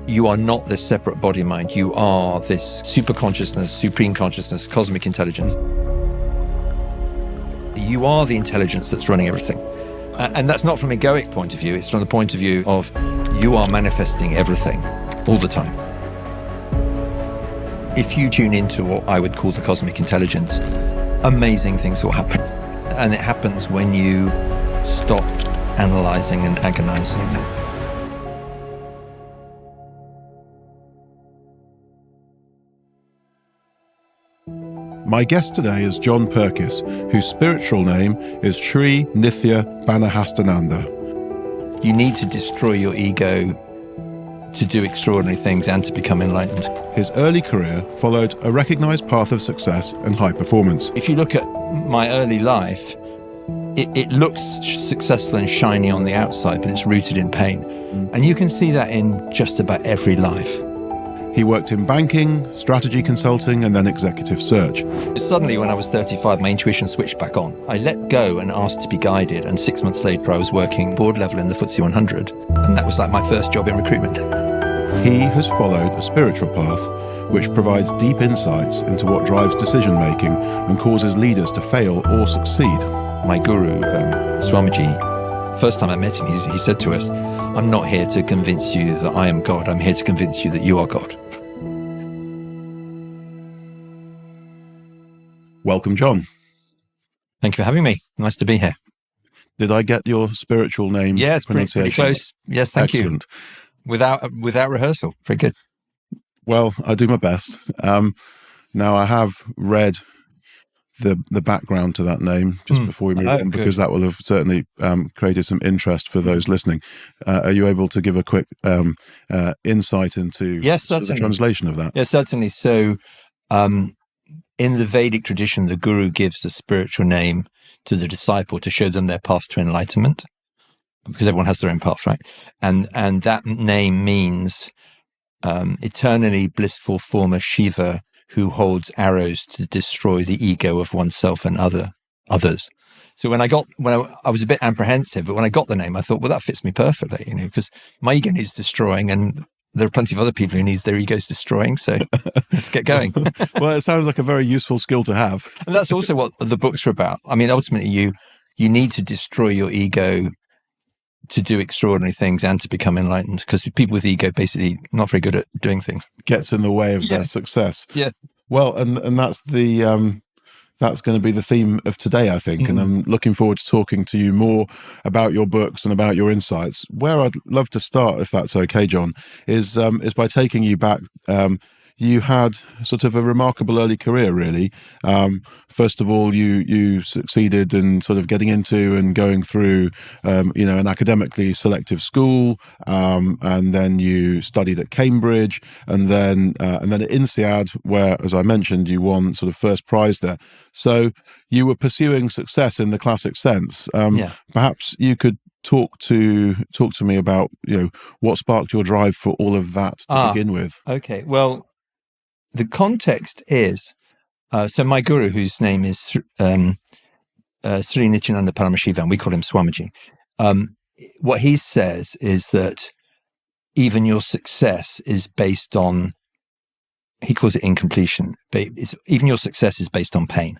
You are not this separate body mind. You are this super consciousness, supreme consciousness, cosmic intelligence. You are the intelligence that's running everything. And that's not from an egoic point of view. It's from the point of view of you are manifesting everything all the time. If you tune into what I would call the cosmic intelligence, amazing things will happen. And it happens when you stop analyzing and agonizing. My guest today is John Purkiss, whose spiritual name is Sri Nithya Banahastananda. You need to destroy your ego to do extraordinary things and to become enlightened. His early career followed a recognized path of success and high performance. If you look at my early life, it looks successful and shiny on the outside, but it's rooted in pain. And you can see that in just about every life. He worked in banking, strategy consulting, and then executive search. Suddenly, when I was 35, my intuition switched back on. I let go and asked to be guided, and 6 months later, I was working board level in the FTSE 100, and that was like my first job in recruitment. He has followed a spiritual path which provides deep insights into what drives decision-making and causes leaders to fail or succeed. My guru, Swamiji, first time I met him, he said to us, "I'm not here to convince you that I am God. I'm here to convince you that you are God." Welcome, John. Thank you for having me. Nice to be here. Did I get your spiritual name? Yeah, it's pretty close. Yes, thank Excellent. you. Without rehearsal. Very good. Well, I do my best. Now, I have read the background to that name just before we move on, because that will have certainly created some interest for those listening. Are you able to give a quick insight into the translation of that? Yes, certainly. So in the Vedic tradition, the guru gives a spiritual name to the disciple to show them their path to enlightenment, because everyone has their own path, right? And that name means eternally blissful form of Shiva, who holds arrows to destroy the ego of oneself and others. So when I was a bit apprehensive, but when I got the name, I thought, well, that fits me perfectly, because my ego needs destroying, and there are plenty of other people who need their egos destroying. So let's get going. Well, it sounds like a very useful skill to have. And that's also what the books are about. I mean, ultimately, you need to destroy your ego to do extraordinary things and to become enlightened, because people with ego basically not very good at doing things. Gets in the way of their success. Yes. Well, and that's that's going to be the theme of today, I think. And I'm looking forward to talking to you more about your books and about your insights. Where I'd love to start, if that's okay, John, is by taking you back. You had sort of a remarkable early career, really. First of all, you succeeded in sort of getting into and going through, an academically selective school, and then you studied at Cambridge, and then at INSEAD, where, as I mentioned, you won sort of first prize there. So you were pursuing success in the classic sense. Perhaps you could talk to me about what sparked your drive for all of that to begin with. Okay, well, the context is, so my guru, whose name is Sri Nityananda Paramashiva, and we call him Swamiji, what he says is that even your success is based on, he calls it incompletion, but even your success is based on pain.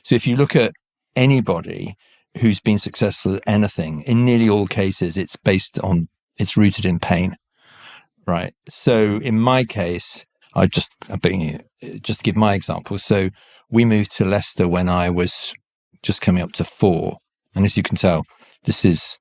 So if you look at anybody who's been successful at anything, in nearly all cases, it's rooted in pain, right? So in my case, just to give my example. So we moved to Leicester when I was just coming up to 4. And as you can tell, this is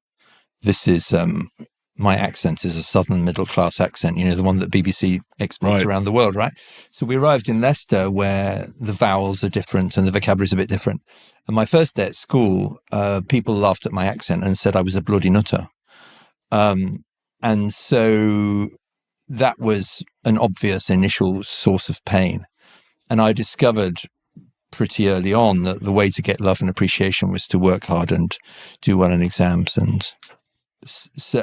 my accent is a southern middle class accent, the one that BBC exports around the world, right? So we arrived in Leicester where the vowels are different and the vocabulary is a bit different. And my first day at school, people laughed at my accent and said I was a bloody nutter. And so that was an obvious initial source of pain. And I discovered pretty early on that the way to get love and appreciation was to work hard and do well in exams. And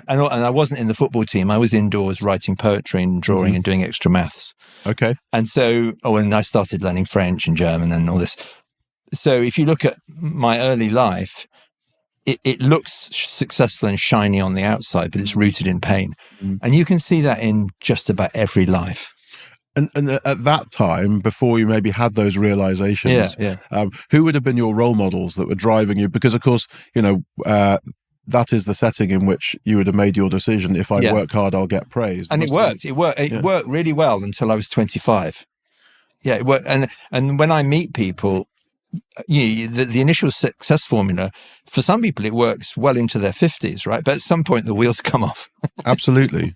I wasn't in the football team. I was indoors writing poetry and drawing and doing extra maths. Okay. And so, and I started learning French and German and all this. So if you look at my early life, it looks successful and shiny on the outside, but it's rooted in pain. And you can see that in just about every life. And at that time, before you maybe had those realizations, who would have been your role models that were driving you? Because, of course, that is the setting in which you would have made your decision. If I work hard, I'll get praise. And it worked. It worked really well until I was 25. Yeah, it worked. And when I meet people, the initial success formula, for some people, it works well into their 50s, right? But at some point, the wheels come off. Absolutely.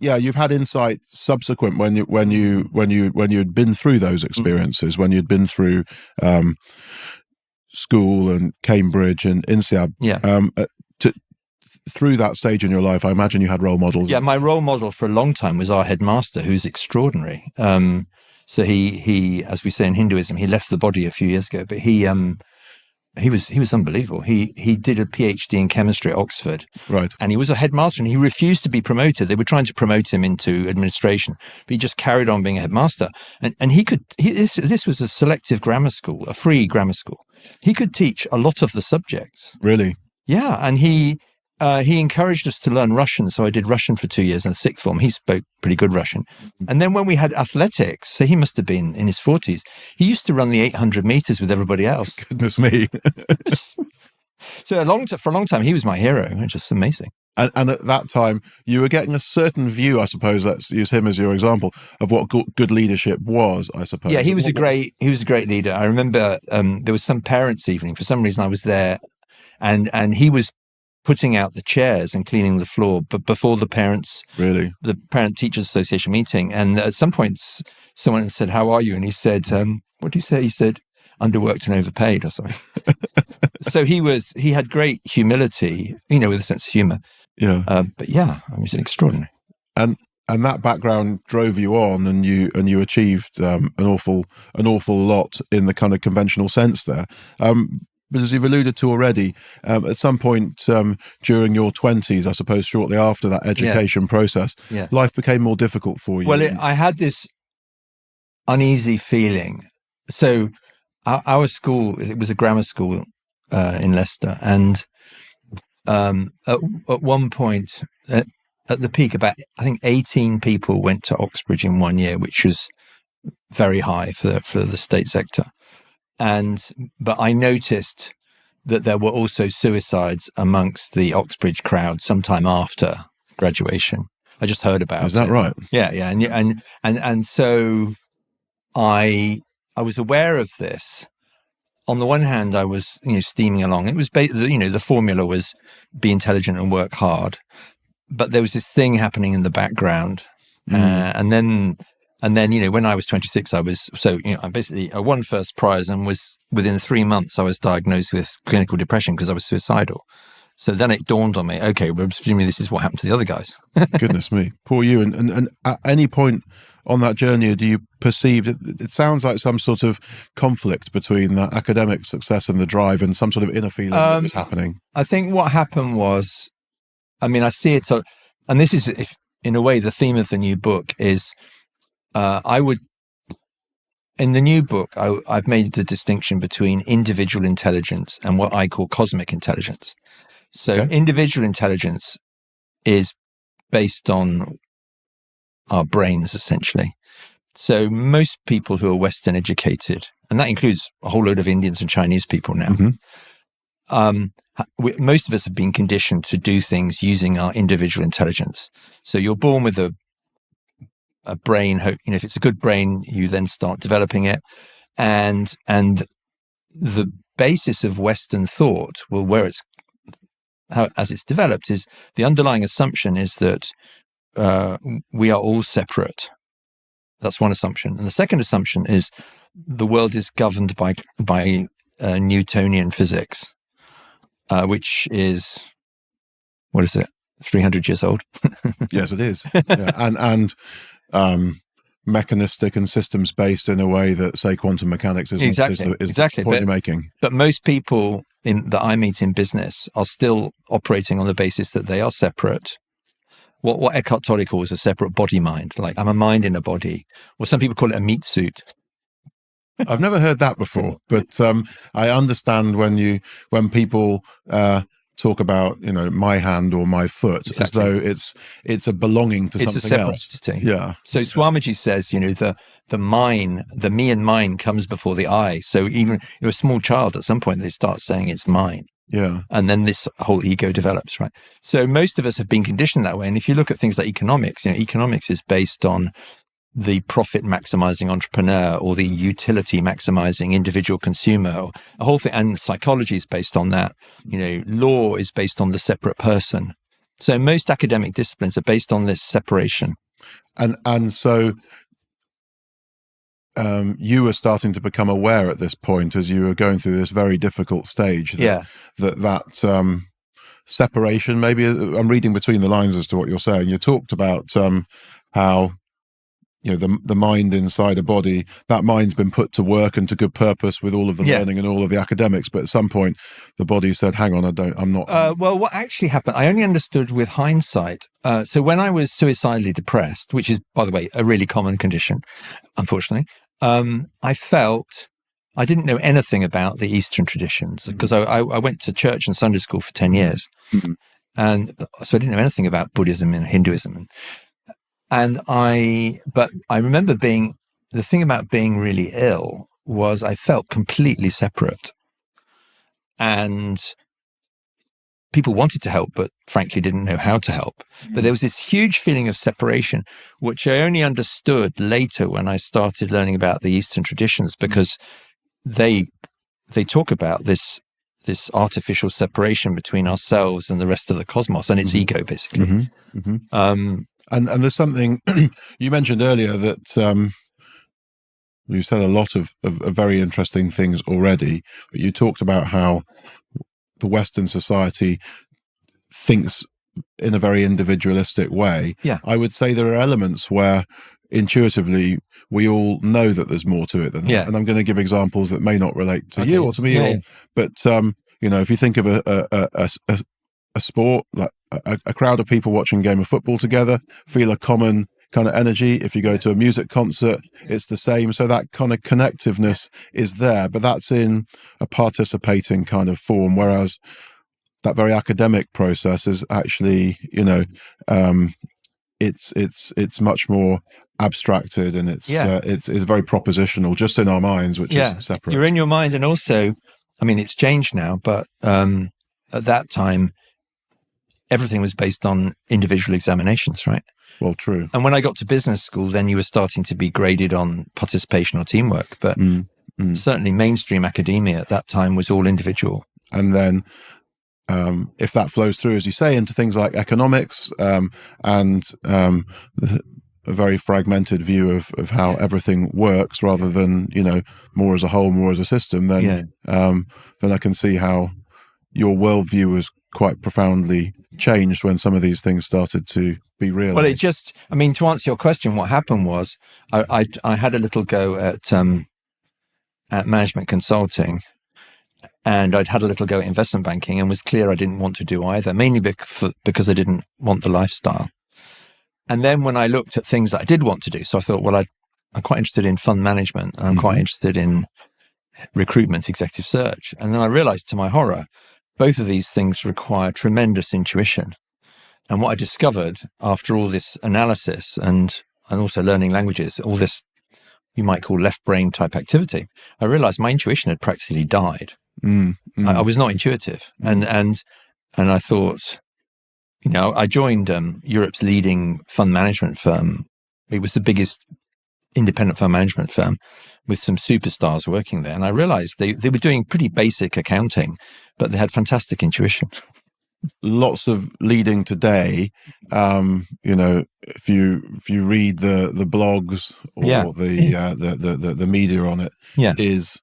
You've had insight subsequent when you'd been through those experiences, when you'd been through school and Cambridge and INSEAD. Through that stage in your life, I imagine you had role models. Yeah, my role model for a long time was our headmaster, who's extraordinary. So he, as we say in Hinduism, he left the body a few years ago, but he was unbelievable. He did a PhD in chemistry at Oxford, right? And he was a headmaster, and he refused to be promoted. They were trying to promote him into administration, but he just carried on being a headmaster. And this was a selective grammar school, a free grammar school. He could teach a lot of the subjects. Really? Yeah, and he encouraged us to learn Russian, so I did Russian for 2 years in the sixth form. He spoke pretty good Russian. And then when we had athletics, so he must have been in his 40s, he used to run the 800 meters with everybody else. Goodness me. So for a long time, he was my hero, which is amazing. And at that time, you were getting a certain view, I suppose, let's use him as your example, of what good leadership was, I suppose. Yeah, he was a great leader. I remember there was some parents' evening. For some reason, I was there, and he was putting out the chairs and cleaning the floor, but before the Parent Teachers Association meeting. And at some point, someone said, "How are you?" And he said, "What did he say?" He said, "Underworked and overpaid," or something. So he had great humility, with a sense of humor. Yeah. But yeah, I mean, it's extraordinary. And that background drove you on, and you achieved an awful lot in the kind of conventional sense there. But as you've alluded to already, at some point during your 20s, I suppose shortly after that education process, life became more difficult for you. Well, I had this uneasy feeling. So our school, it was a grammar school in Leicester. And at one point, at the peak, about, I think, 18 people went to Oxbridge in 1 year, which was very high for the state sector. But I noticed that there were also suicides amongst the Oxbridge crowd sometime after graduation. I just heard about it. Is that right? Yeah. And so I was aware of this. On the one hand, I was, steaming along. It was, the formula was be intelligent and work hard. But there was this thing happening in the background. And then, when I was 26, I won first prize, and within 3 months, I was diagnosed with clinical depression because I was suicidal. So then it dawned on me, okay, well, presumably this is what happened to the other guys. Goodness me, poor you. And at any point on that journey, do you perceive, it sounds like some sort of conflict between that academic success and the drive, and some sort of inner feeling that was happening? I think what happened was, I see it, and this is, in a way, the theme of the new book is, in the new book, I've made the distinction between individual intelligence and what I call cosmic intelligence. So individual intelligence is based on our brains, essentially. So most people who are Western educated, and that includes a whole load of Indians and Chinese people now, most of us have been conditioned to do things using our individual intelligence. So you're born with a brain. If it's a good brain, you then start developing it, and the basis of Western thought, as it's developed, is the underlying assumption is that we are all separate. That's one assumption, and the second assumption is the world is governed by Newtonian physics, which is, what is it, 300 years old? Yes, it is. Yeah. And mechanistic and systems based in a way that, say, quantum mechanics isn't. Exactly. The point you're making. But most people that I meet in business are still operating on the basis that they are separate. What Eckhart Tolle calls a separate body-mind, like I'm a mind in a body, or some people call it a meat suit. I've never heard that before, but I understand when people talk about, my hand or my foot, as Exactly. though it's a belonging to It's a something separate else. entity. Yeah. So Swamiji says, the mine, the me and mine comes before the I. So even a small child, at some point, they start saying it's mine. Yeah. And then this whole ego develops, right? So most of us have been conditioned that way. And if you look at things like economics, economics is based on the profit maximizing entrepreneur or the utility maximizing individual consumer, or a whole thing. And psychology is based on that. Law is based on the separate person. So most academic disciplines are based on this separation. And so you were starting to become aware at this point, as you were going through this very difficult stage, that separation, maybe, I'm reading between the lines as to what you're saying. You talked about how the mind inside a body, that mind's been put to work and to good purpose with all of the learning and all of the academics, but at some point the body said, hang on, I'm not. Well, what actually happened, I only understood with hindsight. So when I was suicidally depressed, which is, by the way, a really common condition, unfortunately, I felt I didn't know anything about the Eastern traditions, because I went to church and Sunday school for 10 years. Mm-hmm. And so I didn't know anything about Buddhism and Hinduism. But I remember the thing about being really ill was I felt completely separate. And people wanted to help, but frankly didn't know how to help. But there was this huge feeling of separation, which I only understood later when I started learning about the Eastern traditions, because they talk about this artificial separation between ourselves and the rest of the cosmos, and its ego, basically. Mm-hmm. Mm-hmm. And there's something you mentioned earlier that you said a lot of very interesting things already, but you talked about how the Western society thinks in a very individualistic way. Yeah. I would say there are elements where intuitively we all know that there's more to it than that. And I'm going to give examples that may not relate to you or to me, but if you think of a sport, like a crowd of people watching a game of football together feel a common kind of energy. If you go to a music concert, it's the same. So that kind of connectiveness is there, but that's in a participating kind of form. Whereas that very academic process is actually, it's much more abstracted, and it's very propositional, just in our minds, which is separate. You're in your mind, and also, I mean, it's changed now, but at that time, everything was based on individual examinations, right? Well, true. And when I got to business school, then you were starting to be graded on participation or teamwork. But certainly mainstream academia at that time was all individual. And then if that flows through, as you say, into things like economics and a very fragmented view of how everything works, rather than, more as a whole, more as a system, then I can see how your worldview was quite profoundly changed when some of these things started to be realized. Well, to answer your question, what happened was I had a little go at management consulting, and I'd had a little go at investment banking, and was clear I didn't want to do either, mainly because I didn't want the lifestyle. And then when I looked at things that I did want to do, so I thought, well, I'm quite interested in fund management, and I'm quite interested in recruitment, executive search. And then I realized, to my horror, both of these things require tremendous intuition. And what I discovered after all this analysis and also learning languages, all this you might call left brain type activity, I realized my intuition had practically died. I was not intuitive. And I thought, I joined Europe's leading fund management firm. It was the biggest independent fund management firm, with some superstars working there. And I realized they were doing pretty basic accounting, but they had fantastic intuition. Lots of leading today, if you read the blogs or the media on it, is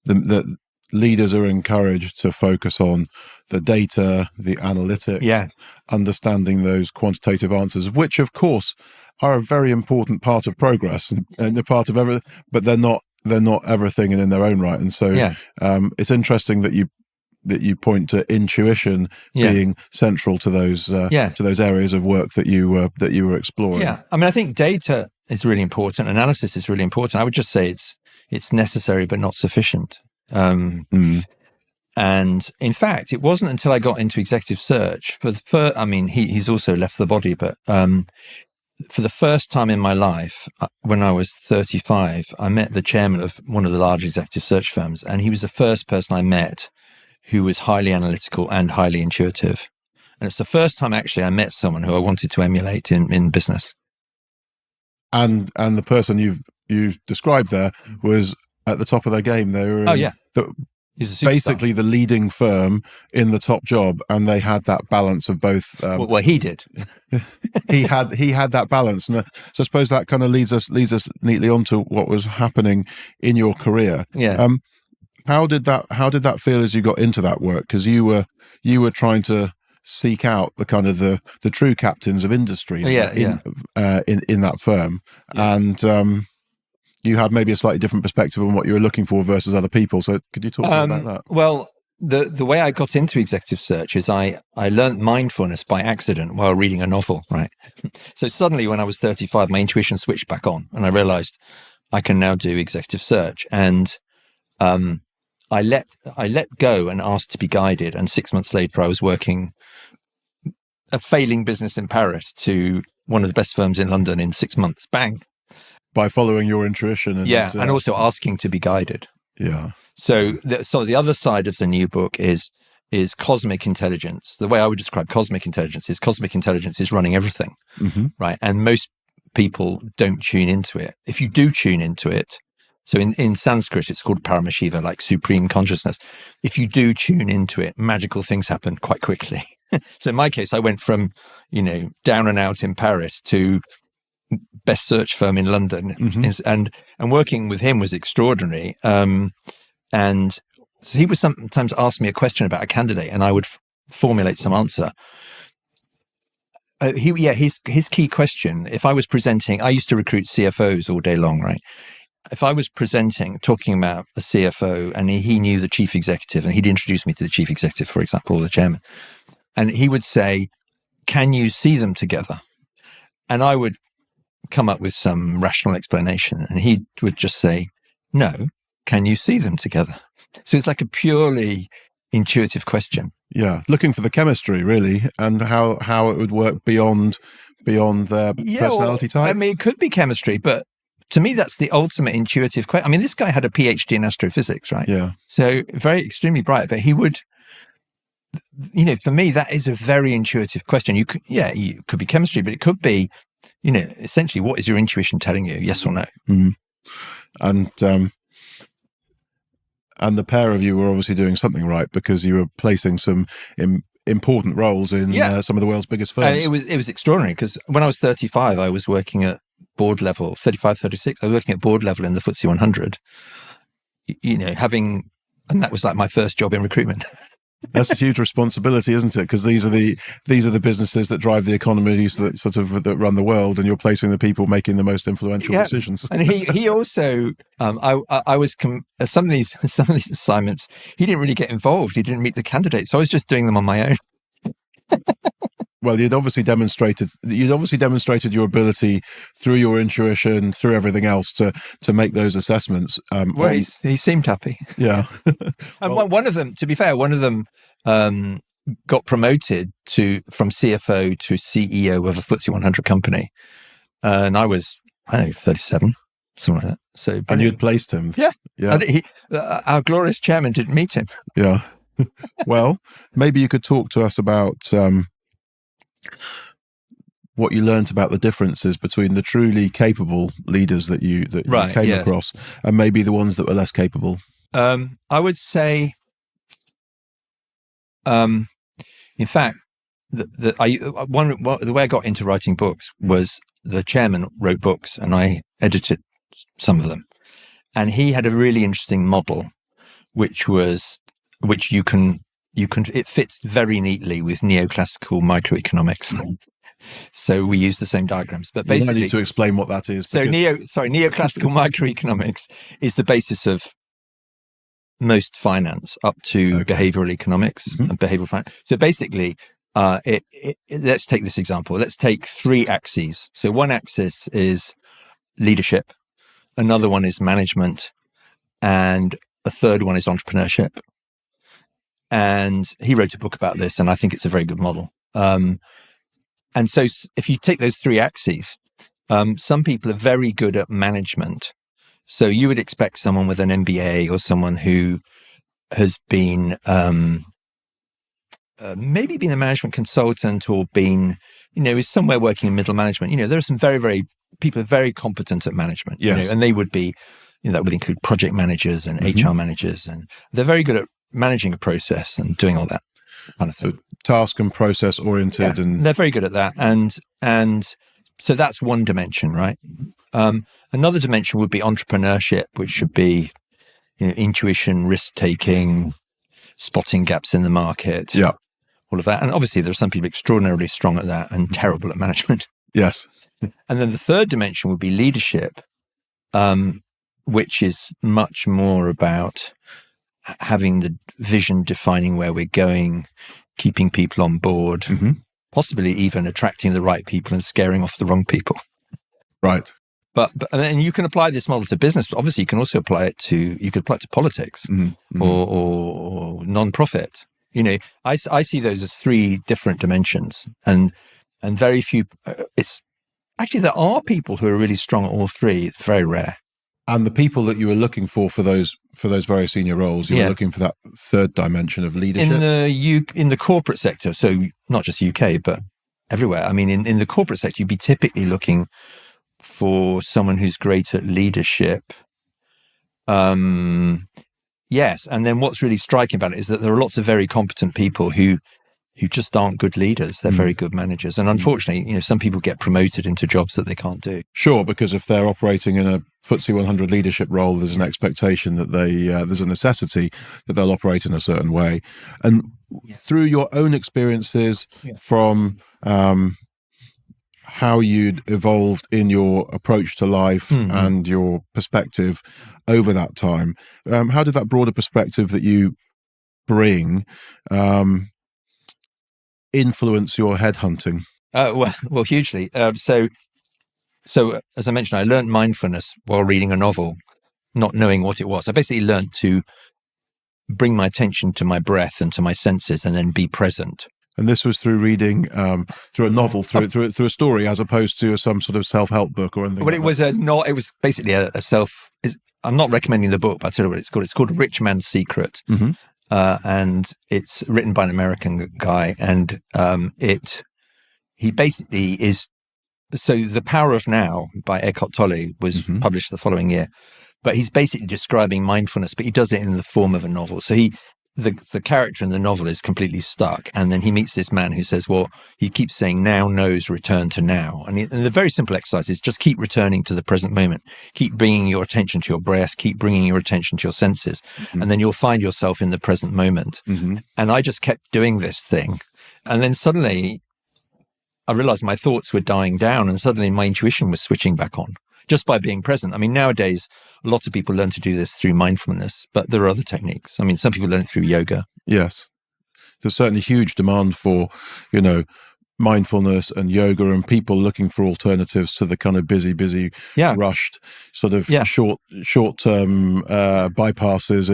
the leaders are encouraged to focus on the data, the analytics, understanding those quantitative answers, which of course are a very important part of progress and a part of everything, but they're not everything and in their own right. And so it's interesting that you point to intuition being central to those areas of work that you were exploring. I think data is really important. Analysis is really important. I would just say it's necessary but not sufficient. And in fact, it wasn't until I got into executive search he's also left the body, but for the first time in my life, when I was 35, I met the chairman of one of the large executive search firms, and he was the first person I met who was highly analytical and highly intuitive. And it's the first time actually I met someone who I wanted to emulate in business. And the person you've described there was at the top of their game. They were basically the leading firm in the top job, and they had that balance of both. Well, he did. he had that balance, and so I suppose that kind of leads us neatly onto what was happening in your career. Yeah. How did that feel as you got into that work? Because you were trying to seek out the kind of the true captains of industry in that firm, and you had maybe a slightly different perspective on what you were looking for versus other people. So could you talk about that? Well, the way I got into executive search is I learned mindfulness by accident while reading a novel, right? So suddenly when I was 35, my intuition switched back on, and I realized I can now do executive search. And I let go and asked to be guided. And 6 months later, I was working a failing business in Paris to one of the best firms in London in 6 months. Bang. By following your intuition. And also asking to be guided. Yeah. So the other side of the new book is cosmic intelligence. The way I would describe cosmic intelligence is running everything, right? And most people don't tune into it. If you do tune into it, so in Sanskrit, it's called Paramashiva, like supreme consciousness. If you do tune into it, magical things happen quite quickly. So in my case, I went from, down and out in Paris to best search firm in London, and working with him was extraordinary. And so he would sometimes ask me a question about a candidate, and I would formulate some answer. His key question, if I was presenting, I used to recruit CFOs all day long, right? If I was talking about a CFO, and he knew the chief executive, and he'd introduce me to the chief executive, for example, or the chairman, and he would say, "Can you see them together?" And I would come up with some rational explanation, and he would just say, "No, can you see them together?" So it's like a purely intuitive question. Yeah, looking for the chemistry really, and how it would work beyond their personality type. I mean, it could be chemistry, but to me, that's the ultimate intuitive question. I mean, this guy had a PhD in astrophysics, right? Yeah. So extremely bright, but he would, for me, that is a very intuitive question. You could be chemistry, but it could be, essentially, what is your intuition telling you? Yes or no? And the pair of you were obviously doing something right, because you were placing some important roles in some of the world's biggest firms. It was extraordinary, because when I was 35, I was working at board level, 35, 36. I was working at board level in the FTSE 100, and that was like my first job in recruitment. That's a huge responsibility, isn't it? Because these are the businesses that drive the economies that run the world, and you're placing the people making the most influential decisions. And he also, I was some of these assignments, he didn't really get involved. He didn't meet the candidates, so I was just doing them on my own. Well, you'd obviously demonstrated your ability through your intuition, through everything else, to make those assessments. He seemed happy. Yeah. And one of them, to be fair, got promoted from CFO to CEO of a FTSE 100 company, and I was 37, something like that. So brilliant. And you'd placed him. Yeah. And our glorious chairman didn't meet him. Yeah. Well, maybe you could talk to us about what you learnt about the differences between the truly capable leaders that you came across, and maybe the ones that were less capable. I would say, in fact, the way I got into writing books was the chairman wrote books, and I edited some of them, and he had a really interesting model, which it fits very neatly with neoclassical microeconomics. So we use the same diagrams, but basically, you need to explain what that is. So neoclassical microeconomics is the basis of most finance up to behavioral economics and behavioral finance. So basically, let's take this example. Let's take three axes. So one axis is leadership, another one is management, and a third one is entrepreneurship. And he wrote a book about this, and I think it's a very good model. And so if you take those three axes, some people are very good at management. So you would expect someone with an MBA or someone who has been maybe been a management consultant or been, is somewhere working in middle management. There are some very people are very competent at management. Yes. And they would be, that would include project managers and HR managers, and they're very good at managing a process and doing all that kind of thing. So task and process oriented, and they're very good at that. And so that's one dimension, right? Another dimension would be entrepreneurship, which should be, intuition, risk taking, spotting gaps in the market. Yeah. All of that. And obviously there are some people extraordinarily strong at that and terrible at management. Yes. And then the third dimension would be leadership, which is much more about having the vision, defining where we're going, keeping people on board, possibly even attracting the right people and scaring off the wrong people. Right. But and you can apply this model to business, but obviously you can also apply it to politics or non-profit. I see those as three different dimensions, and very few. It's actually, there are people who are really strong at all three. It's very rare. And the people that you were looking for those very senior roles, you were looking for that third dimension of leadership in the corporate sector. So not just UK, but everywhere. I mean, in the corporate sector, you'd be typically looking for someone who's great at leadership. Yes. And then what's really striking about it is that there are lots of very competent people who just aren't good leaders. They're very good managers. And unfortunately, some people get promoted into jobs that they can't do. Sure, because if they're operating in a FTSE 100 leadership role, there's an expectation that there's a necessity that they'll operate in a certain way. And through your own experiences from how you'd evolved in your approach to life and your perspective over that time, how did that broader perspective that you bring influence your headhunting? Well, hugely. So as I mentioned, I learned mindfulness while reading a novel, not knowing what it was. I basically learned to bring my attention to my breath and to my senses, and then be present. And this was through reading, through a novel, through a story, as opposed to some sort of self-help book or anything. Well, it was basically a self. I'm not recommending the book, but I'll tell you what it's called. It's called Rich Man's Secret. And it's written by an American guy, and he basically is. So The Power of Now by Eckhart Tolle was published the following year, but he's basically describing mindfulness, but he does it in the form of a novel. So the character in the novel is completely stuck, and then he meets this man who says, well, he keeps saying now knows return to now, and the very simple exercise is just keep returning to the present moment, keep bringing your attention to your breath, keep bringing your attention to your senses, and then you'll find yourself in the present moment. And I just kept doing this thing, and then suddenly I realized my thoughts were dying down, and suddenly my intuition was switching back on just by being present. I mean, nowadays, lots of people learn to do this through mindfulness, but there are other techniques. I mean, some people learn it through yoga. Yes. There's certainly huge demand for, mindfulness and yoga, and people looking for alternatives to the kind of busy, rushed sort of short-term bypasses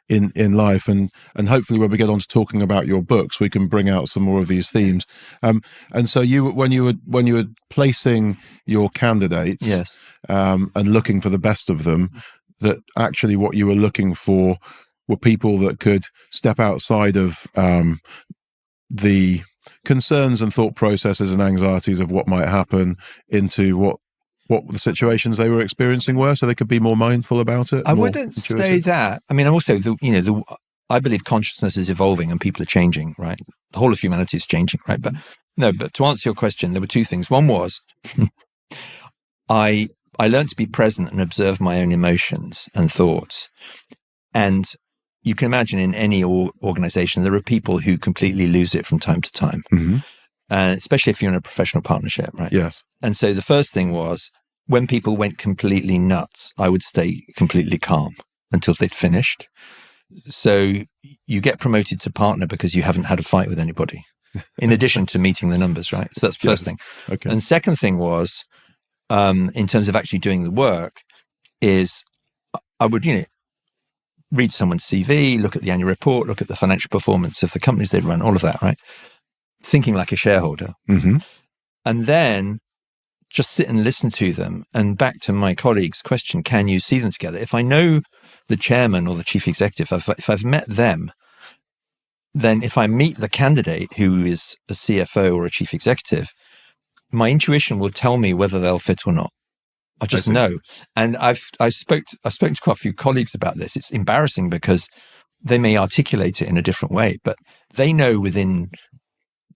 in life. And hopefully when we get on to talking about your books, we can bring out some more of these themes. And so when you were placing your candidates and looking for the best of them, that actually what you were looking for were people that could step outside of the concerns and thought processes and anxieties of what might happen into what the situations they were experiencing were, so they could be more mindful about it. I wouldn't say that. I mean, also, I believe consciousness is evolving and people are changing, right? The whole of humanity is changing, right? But to answer your question, there were two things. One was I learned to be present and observe my own emotions and thoughts. And you can imagine in any organization, there are people who completely lose it from time to time. And especially if you're in a professional partnership, right? Yes. And so the first thing was, when people went completely nuts, I would stay completely calm until they'd finished. So you get promoted to partner because you haven't had a fight with anybody, in addition to meeting the numbers, right? So that's the first thing. Okay. And second thing was, in terms of actually doing the work, is I would, read someone's CV, look at the annual report, look at the financial performance of the companies they'd run, all of that, right? Thinking like a shareholder. Mm-hmm. And then just sit and listen to them. And back to my colleague's question, can you see them together? If I know the chairman or the chief executive, if I've met them, then if I meet the candidate who is a CFO or a chief executive, my intuition will tell me whether they'll fit or not. I just know. And I've spoken to quite a few colleagues about this. It's embarrassing because they may articulate it in a different way, but they know within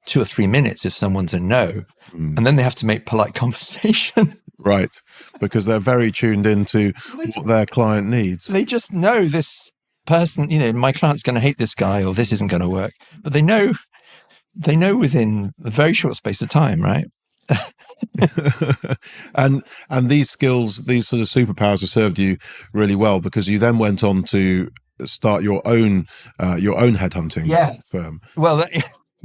2 or 3 minutes if someone's a no, and then they have to make polite conversation. Right. Because they're very tuned into what their client needs. They just know this person, my client's going to hate this guy or this isn't going to work. But they know within a very short space of time, right? and these skills, these sort of superpowers have served you really well, because you then went on to start your own headhunting firm. Well,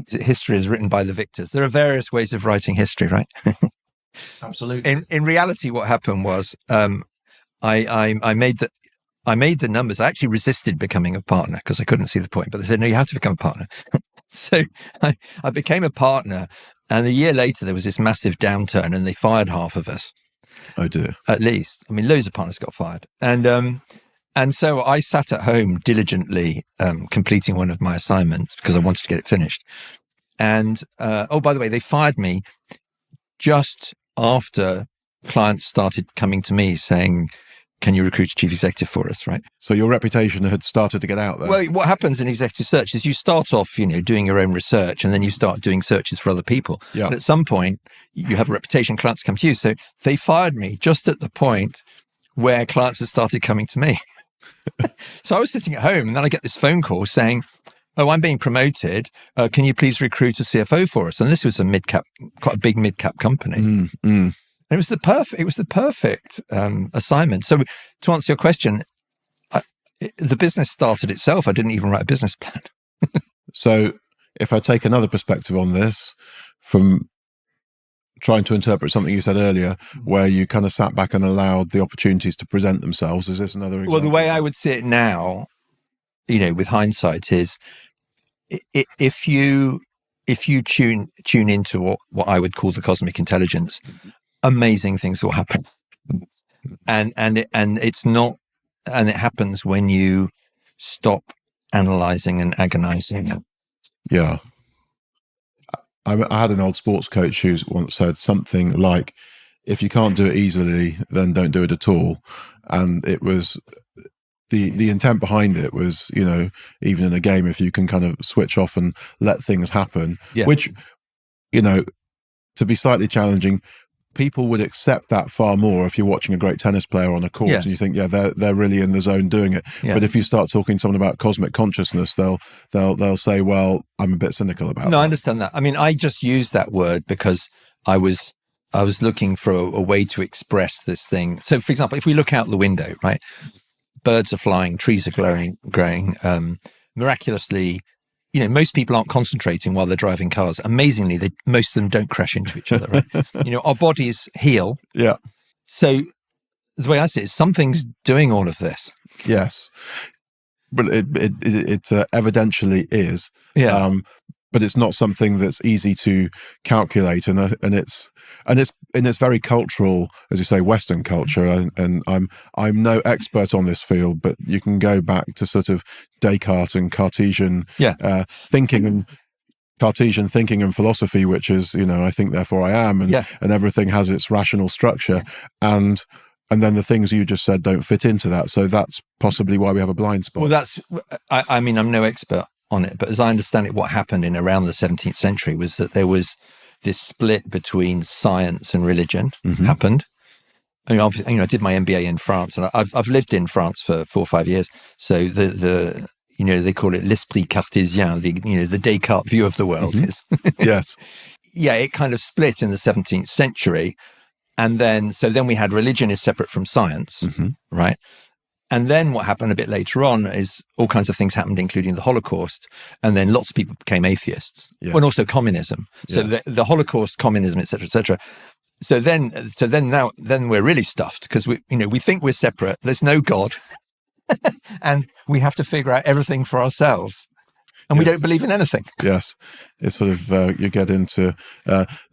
history is written by the victors. There are various ways of writing history, right? Absolutely. In reality, what happened was I made the numbers. I actually resisted becoming a partner because I couldn't see the point. But they said, no, you have to become a partner. So I became a partner. And a year later, there was this massive downturn and they fired half of us. Oh, dear. At least. I mean, loads of partners got fired. And so I sat at home diligently completing one of my assignments because I wanted to get it finished. And, by the way, they fired me just after clients started coming to me saying, can you recruit a chief executive for us, right? So your reputation had started to get out there. Well, what happens in executive search is you start off, doing your own research, and then you start doing searches for other people. Yeah. And at some point, you have a reputation, clients come to you. So they fired me just at the point where clients had started coming to me. So I was sitting at home, and then I get this phone call saying, oh, I'm being promoted. Can you please recruit a CFO for us? And this was quite a big mid-cap company. And it was the perfect assignment. So to answer your question, the business started itself. I didn't even write a business plan. So if I take another perspective on this, from trying to interpret something you said earlier, where you kind of sat back and allowed the opportunities to present themselves, is this another example? Well, the way I would see it now, with hindsight, is if you tune into what I would call the cosmic intelligence, amazing things will happen. And it's not, and it happens when you stop analyzing and agonizing. Yeah. I had an old sports coach who once said something like, if you can't do it easily, then don't do it at all. And it was the intent behind it was, even in a game, if you can kind of switch off and let things happen, which, to be slightly challenging, people would accept that far more if you're watching a great tennis player on a court and you think, they're really in the zone doing it. Yeah. But if you start talking to someone about cosmic consciousness, they'll say, well, I'm a bit cynical about that. No, I understand that. I mean, I just used that word because I was looking for a way to express this thing. So, for example, if we look out the window, right, birds are flying, trees are growing, miraculously, most people aren't concentrating while they're driving cars. Amazingly, most of them don't crash into each other, right? Our bodies heal. Yeah. So the way I see it is something's doing all of this. Yes. But it evidentially is. Yeah. But it's not something that's easy to calculate, and it's very cultural, as you say, Western culture. And I'm no expert on this field, but you can go back to sort of Descartes and Cartesian thinking and Cartesian thinking and philosophy, which is, I think therefore I am, and everything has its rational structure, and then the things you just said don't fit into that. So that's possibly why we have a blind spot. Well, I mean, I'm no expert on it, but as I understand it, what happened in around the 17th century was that there was this split between science and religion happened. I did my MBA in France, and I've lived in France for 4 or 5 years. So they call it l'esprit cartésien, the Descartes view of the world is. Yes. Yeah, it kind of split in the 17th century. And then we had religion is separate from science, right? And then what happened a bit later on is all kinds of things happened, including the Holocaust. And then lots of people became atheists. Yes. And also communism. So the Holocaust, communism, et cetera, et cetera. So then we're really stuffed because we think we're separate. There's no God. and we have to figure out everything for ourselves. And we don't believe in anything. Yes. It's sort of, you get into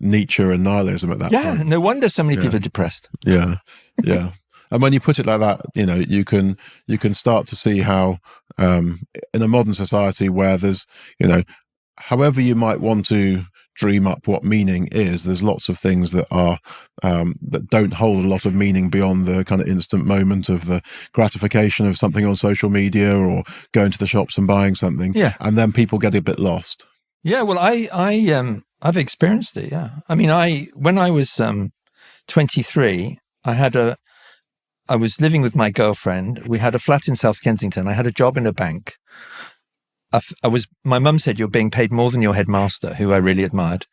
Nietzsche and nihilism at that point. Yeah, no wonder so many people are depressed. Yeah, yeah. And when you put it like that, you can start to see how in a modern society where there's, however you might want to dream up what meaning is, there's lots of things that are that don't hold a lot of meaning beyond the kind of instant moment of the gratification of something on social media or going to the shops and buying something. Yeah. And then people get a bit lost. Yeah, well, I've experienced it. Yeah, I mean, when I was 23, I was living with my girlfriend. We had a flat in South Kensington. I had a job in a bank. My mum said, "You're being paid more than your headmaster," who I really admired,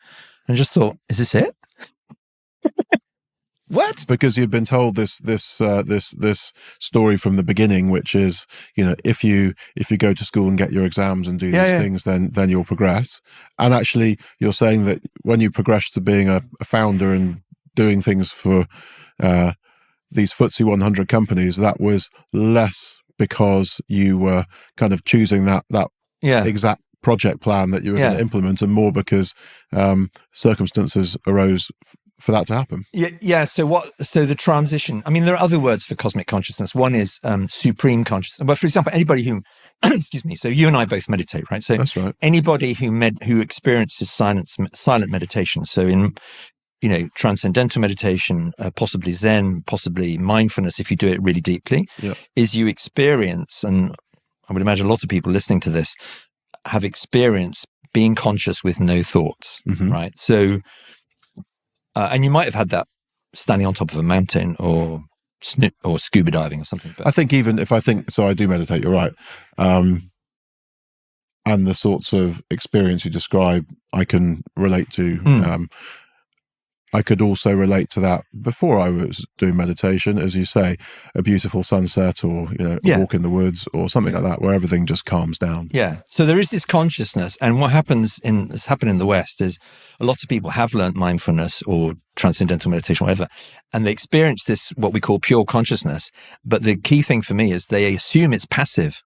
and just thought, "Is this it?" What? Because you've been told this story from the beginning, which is, if you go to school and get your exams and do these things, then you'll progress. And actually, you're saying that when you progress to being a founder and doing things for these FTSE 100 companies, that was less because you were kind of choosing that exact project plan that you were going to implement, and more because circumstances arose for that to happen. Yeah. So the transition, I mean, there are other words for cosmic consciousness. One is supreme consciousness. But for example, anybody who, excuse me, so you and I both meditate, right? So that's right. Anybody who experiences silent meditation, so in, transcendental meditation, possibly Zen, possibly mindfulness, if you do it really deeply, is you experience, and I would imagine a lot of people listening to this have experienced being conscious with no thoughts, right? So, and you might have had that standing on top of a mountain or scuba diving or something. But I think I do meditate, you're right. And the sorts of experience you describe, I can relate to. I could also relate to that before I was doing meditation, as you say, a beautiful sunset or, a walk in the woods or something like that, where everything just calms down. Yeah. So there is this consciousness. And what happens it's happened in the West is a lot of people have learned mindfulness or transcendental meditation, whatever, and they experience this, what we call pure consciousness. But the key thing for me is they assume it's passive,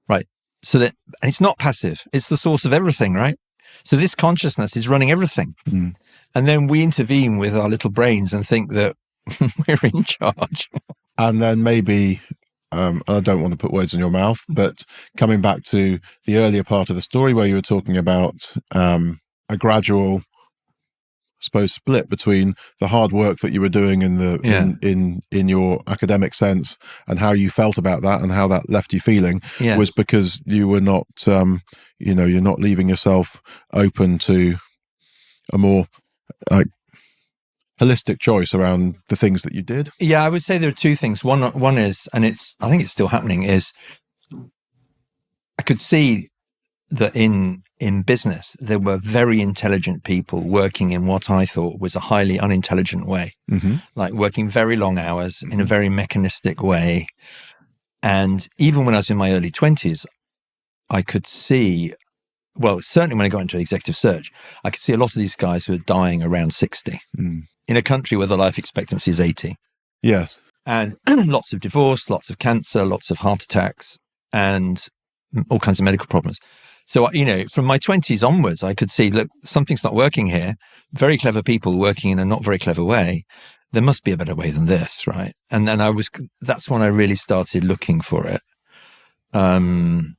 right? And it's not passive. It's the source of everything, right? So this consciousness is running everything. And then we intervene with our little brains and think that we're in charge. And then maybe, I don't want to put words in your mouth, but coming back to the earlier part of the story where you were talking about a gradual, I suppose, split between the hard work that you were doing in your academic sense and how you felt about that and how that left you feeling, was because you were not, you're not leaving yourself open to a more holistic choice around the things that you did. Yeah, I would say there are two things. One is, and I think it's still happening, is I could see that in business, there were very intelligent people working in what I thought was a highly unintelligent way, like working very long hours in a very mechanistic way. And even when I was in my early 20s, I could see, well, certainly when I got into executive search, I could see a lot of these guys who are dying around 60 in a country where the life expectancy is 80. Yes. And lots of divorce, lots of cancer, lots of heart attacks, and all kinds of medical problems. So, from my 20s onwards, I could see, look, something's not working here. Very clever people working in a not very clever way. There must be a better way than this, right? And then that's when I really started looking for it. And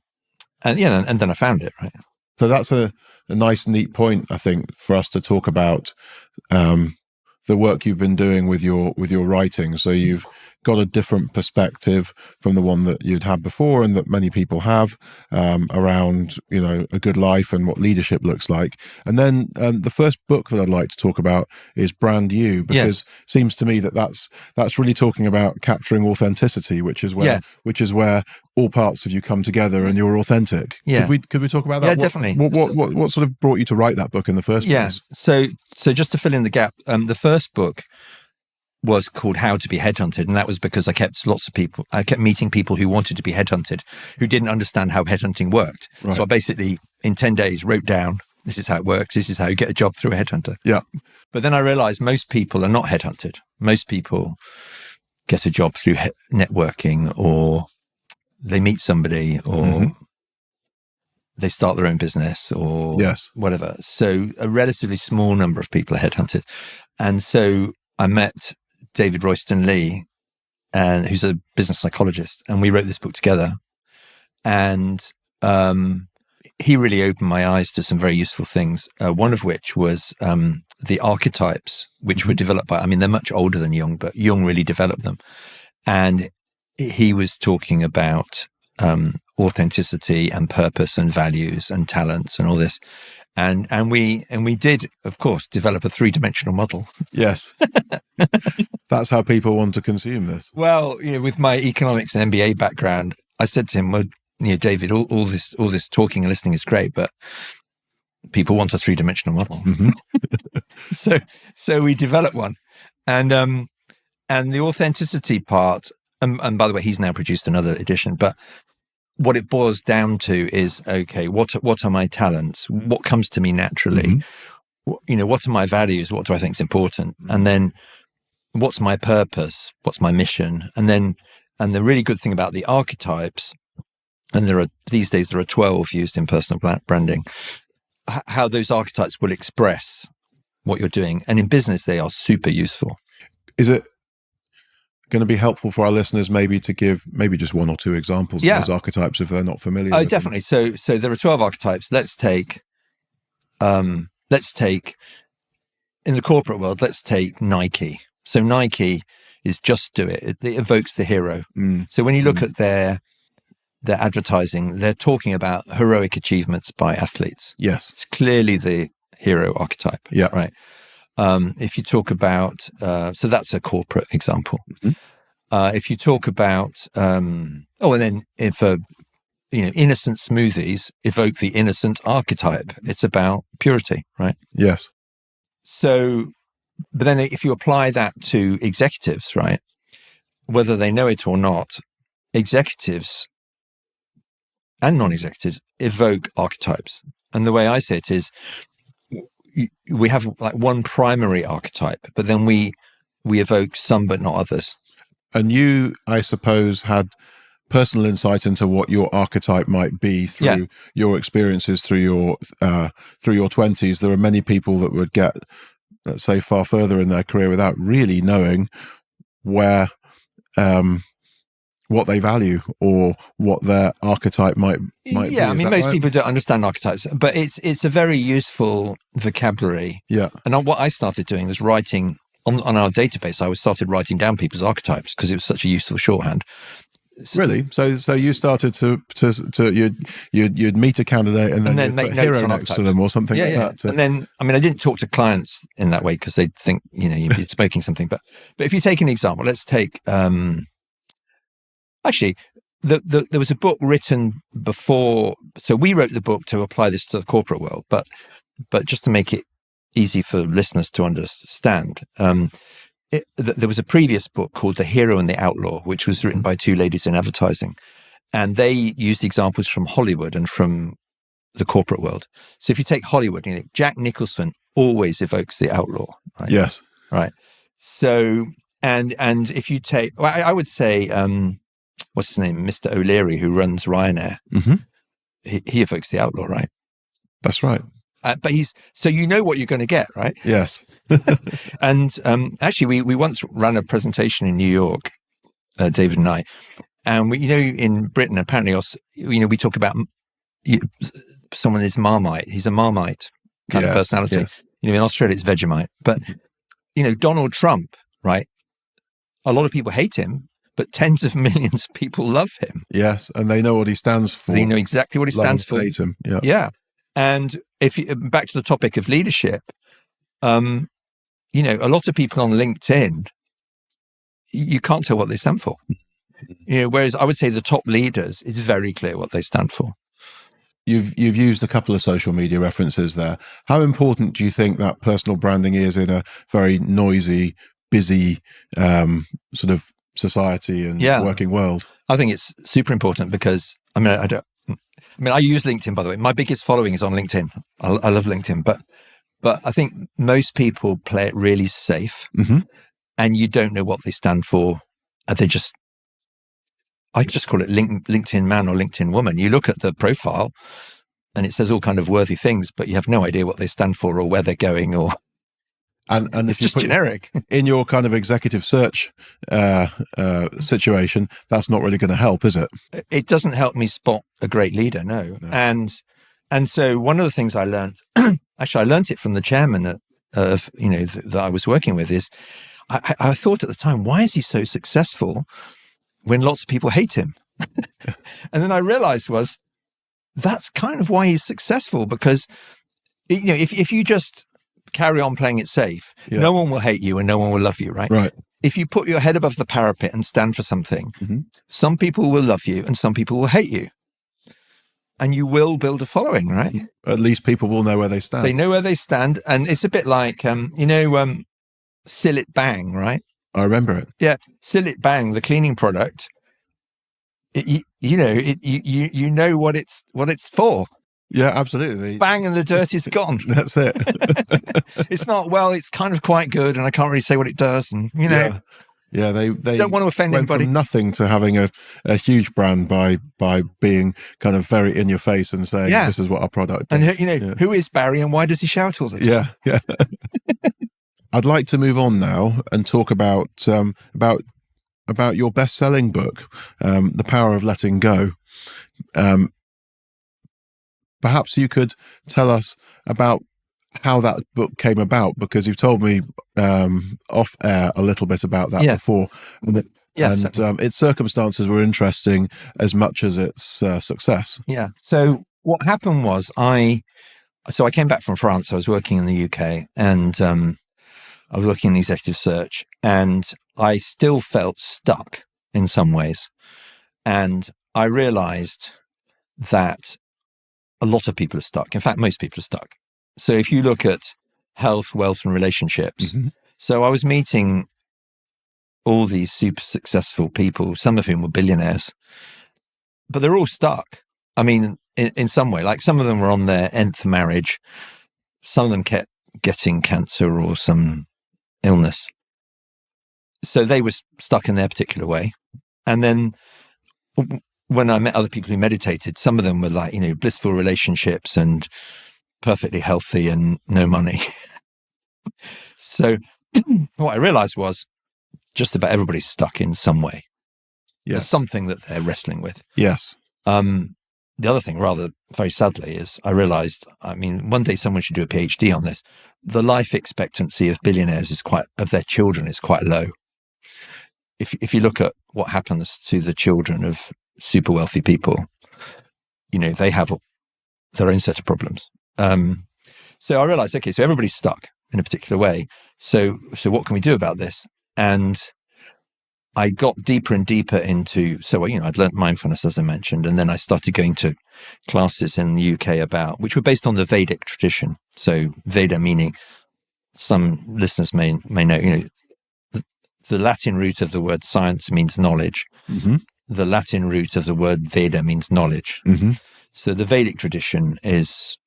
then I found it, right? So that's a nice, neat point, I think, for us to talk about the work you've been doing with your writing. So you've got a different perspective from the one that you'd had before and that many people have around, a good life and what leadership looks like. And then the first book that I'd like to talk about is Brand You, because it seems to me that's really talking about capturing authenticity, which is where all parts of you come together and you're authentic. Yeah. Could we talk about that? Yeah, definitely. What sort of brought you to write that book in the first place? So just to fill in the gap, the first book was called How to Be Headhunted. And that was because I kept meeting people who wanted to be headhunted, who didn't understand how headhunting worked. Right. So I basically, in 10 days, wrote down, this is how it works. This is how you get a job through a headhunter. Yeah. But then I realized most people are not headhunted. Most people get a job through networking or they meet somebody or they start their own business or whatever. So a relatively small number of people are headhunted. And so I met David Royston Lee, who's a business psychologist, and we wrote this book together. And he really opened my eyes to some very useful things, one of which was the archetypes, which were developed by, they're much older than Jung, but Jung really developed them. And he was talking about authenticity and purpose and values and talents and all this. And we did, of course, develop a 3-dimensional model. Yes. That's how people want to consume this. Well, with my economics and MBA background, I said to him, well, David, all this talking and listening is great, but people want a 3-dimensional model. So we developed one. And the authenticity part, and by the way, he's now produced another edition, but what it boils down to is, okay, what are my talents? What comes to me naturally? What are my values? What do I think is important? And then what's my purpose? What's my mission? And the really good thing about the archetypes, and these days there are 12 used in personal branding, how those archetypes will express what you're doing. And in business, they are super useful. Is it going to be helpful for our listeners maybe to give maybe just 1 or 2 examples of those archetypes if they're not familiar with definitely them? So there are 12 archetypes. Let's take in the corporate world, let's take Nike. So Nike is just do it. It evokes the hero. So when you look at their advertising, they're talking about heroic achievements by athletes. Yes, it's clearly the hero archetype. Yeah, right. If you talk about, so that's a corporate example. If you talk about, and then if innocent smoothies evoke the innocent archetype, it's about purity, right? Yes. So, but then if you apply that to executives, right, whether they know it or not, executives and non-executives evoke archetypes. And the way I say it is, we have like one primary archetype, but then we evoke some but not others. And you, I suppose, had personal insight into what your archetype might be through your experiences through your 20s. There are many people that would get, let's say, far further in their career without really knowing where what they value or what their archetype might be. Yeah, most people don't understand archetypes, but it's a very useful vocabulary. Yeah. And what I started doing was writing on our database. I started writing down people's archetypes because it was such a useful shorthand. Really? So you started to you'd meet a candidate and then make put a hero next to them or something like that. And then, I didn't talk to clients in that way because they'd think, you'd be smoking something. But if you take an example, let's take, actually, there was a book written before. So we wrote the book to apply this to the corporate world, but just to make it easy for listeners to understand, there was a previous book called The Hero and the Outlaw, which was written by 2 ladies in advertising. And they used examples from Hollywood and from the corporate world. So if you take Hollywood, Jack Nicholson always evokes the outlaw. Right? Yes. Right. So, and if you take, I would say, what's his name? Mr. O'Leary, who runs Ryanair. He evokes the outlaw, right? That's right. But so what you're going to get, right? Yes. And actually, we once ran a presentation in New York, David and I, and in Britain, apparently, we talk about someone is Marmite. He's a Marmite kind of personality. Yes. In Australia, it's Vegemite. But Donald Trump, right? A lot of people hate him, but tens of millions of people love him. Yes, and they know what he stands for. They know exactly what he stands for. Hate him. Yeah. Yeah. And if you, back to the topic of leadership, a lot of people on LinkedIn, you can't tell what they stand for. Whereas I would say the top leaders, it's very clear what they stand for. You've used a couple of social media references there. How important do you think that personal branding is in a very noisy, busy sort of society and working world? I think it's super important because I use LinkedIn, by the way. My biggest following is on LinkedIn. I love LinkedIn, but I think most people play it really safe, and you don't know what they stand for. They just I just call it LinkedIn man or LinkedIn woman. You look at the profile and it says all kind of worthy things, but you have no idea what they stand for or where they're going, or and it's just generic. In your kind of executive search situation, that's not really going to help, is it? It doesn't help me spot a great leader, no. And so one of the things I learned, actually I learned it from the chairman of that I was working with, is I thought at the time, why is he so successful when lots of people hate him? And then I realized that's kind of why he's successful, because if you just carry on playing it safe, no one will hate you and no one will love you, right? Right. If you put your head above the parapet and stand for something, some people will love you and some people will hate you. And you will build a following, right? At least people will know where they stand. They know where they stand. And it's a bit like, Seal It Bang, right? I remember it. Yeah. Seal It Bang, the cleaning product, you know what it's for. Yeah, absolutely. Bang and the dirt is gone. That's it. It's not, it's kind of quite good and I can't really say what it does. And, Yeah, they don't want to offend anybody. From nothing to having a huge brand by being kind of very in your face and saying, this is what our product does. And, who is Barry and why does he shout all the time? Yeah. I'd like to move on now and talk about your best-selling book, The Power of Letting Go. Perhaps you could tell us about how that book came about, because you've told me off air a little bit about that before, and its circumstances were interesting as much as its success. Yeah. So what happened was I came back from France. I was working in the UK, and I was working in executive search, and I still felt stuck in some ways. And I realized that a lot of people are stuck. In fact, most people are stuck. So if you look at health, wealth, and relationships, so I was meeting all these super successful people, some of whom were billionaires, but they're all stuck. I mean, in some way, like some of them were on their 10th marriage. Some of them kept getting cancer or some illness. So they were stuck in their particular way. And then when I met other people who meditated, some of them were like, blissful relationships and perfectly healthy and no money. So what I realized was just about everybody's stuck in some way. Yes. There's something that they're wrestling with. Yes. The other thing, rather very sadly, is I realized, one day someone should do a PhD on this. The life expectancy of billionaires of their children is quite low. If you look at what happens to the children of super wealthy people, they have their own set of problems. So I realized, okay, so everybody's stuck in a particular way. So what can we do about this? And I got deeper and deeper into, I'd learned mindfulness, as I mentioned, and then I started going to classes in the UK which were based on the Vedic tradition. So Veda meaning, some listeners may know, the Latin root of the word science means knowledge. The Latin root of the word Veda means knowledge. So the Vedic tradition is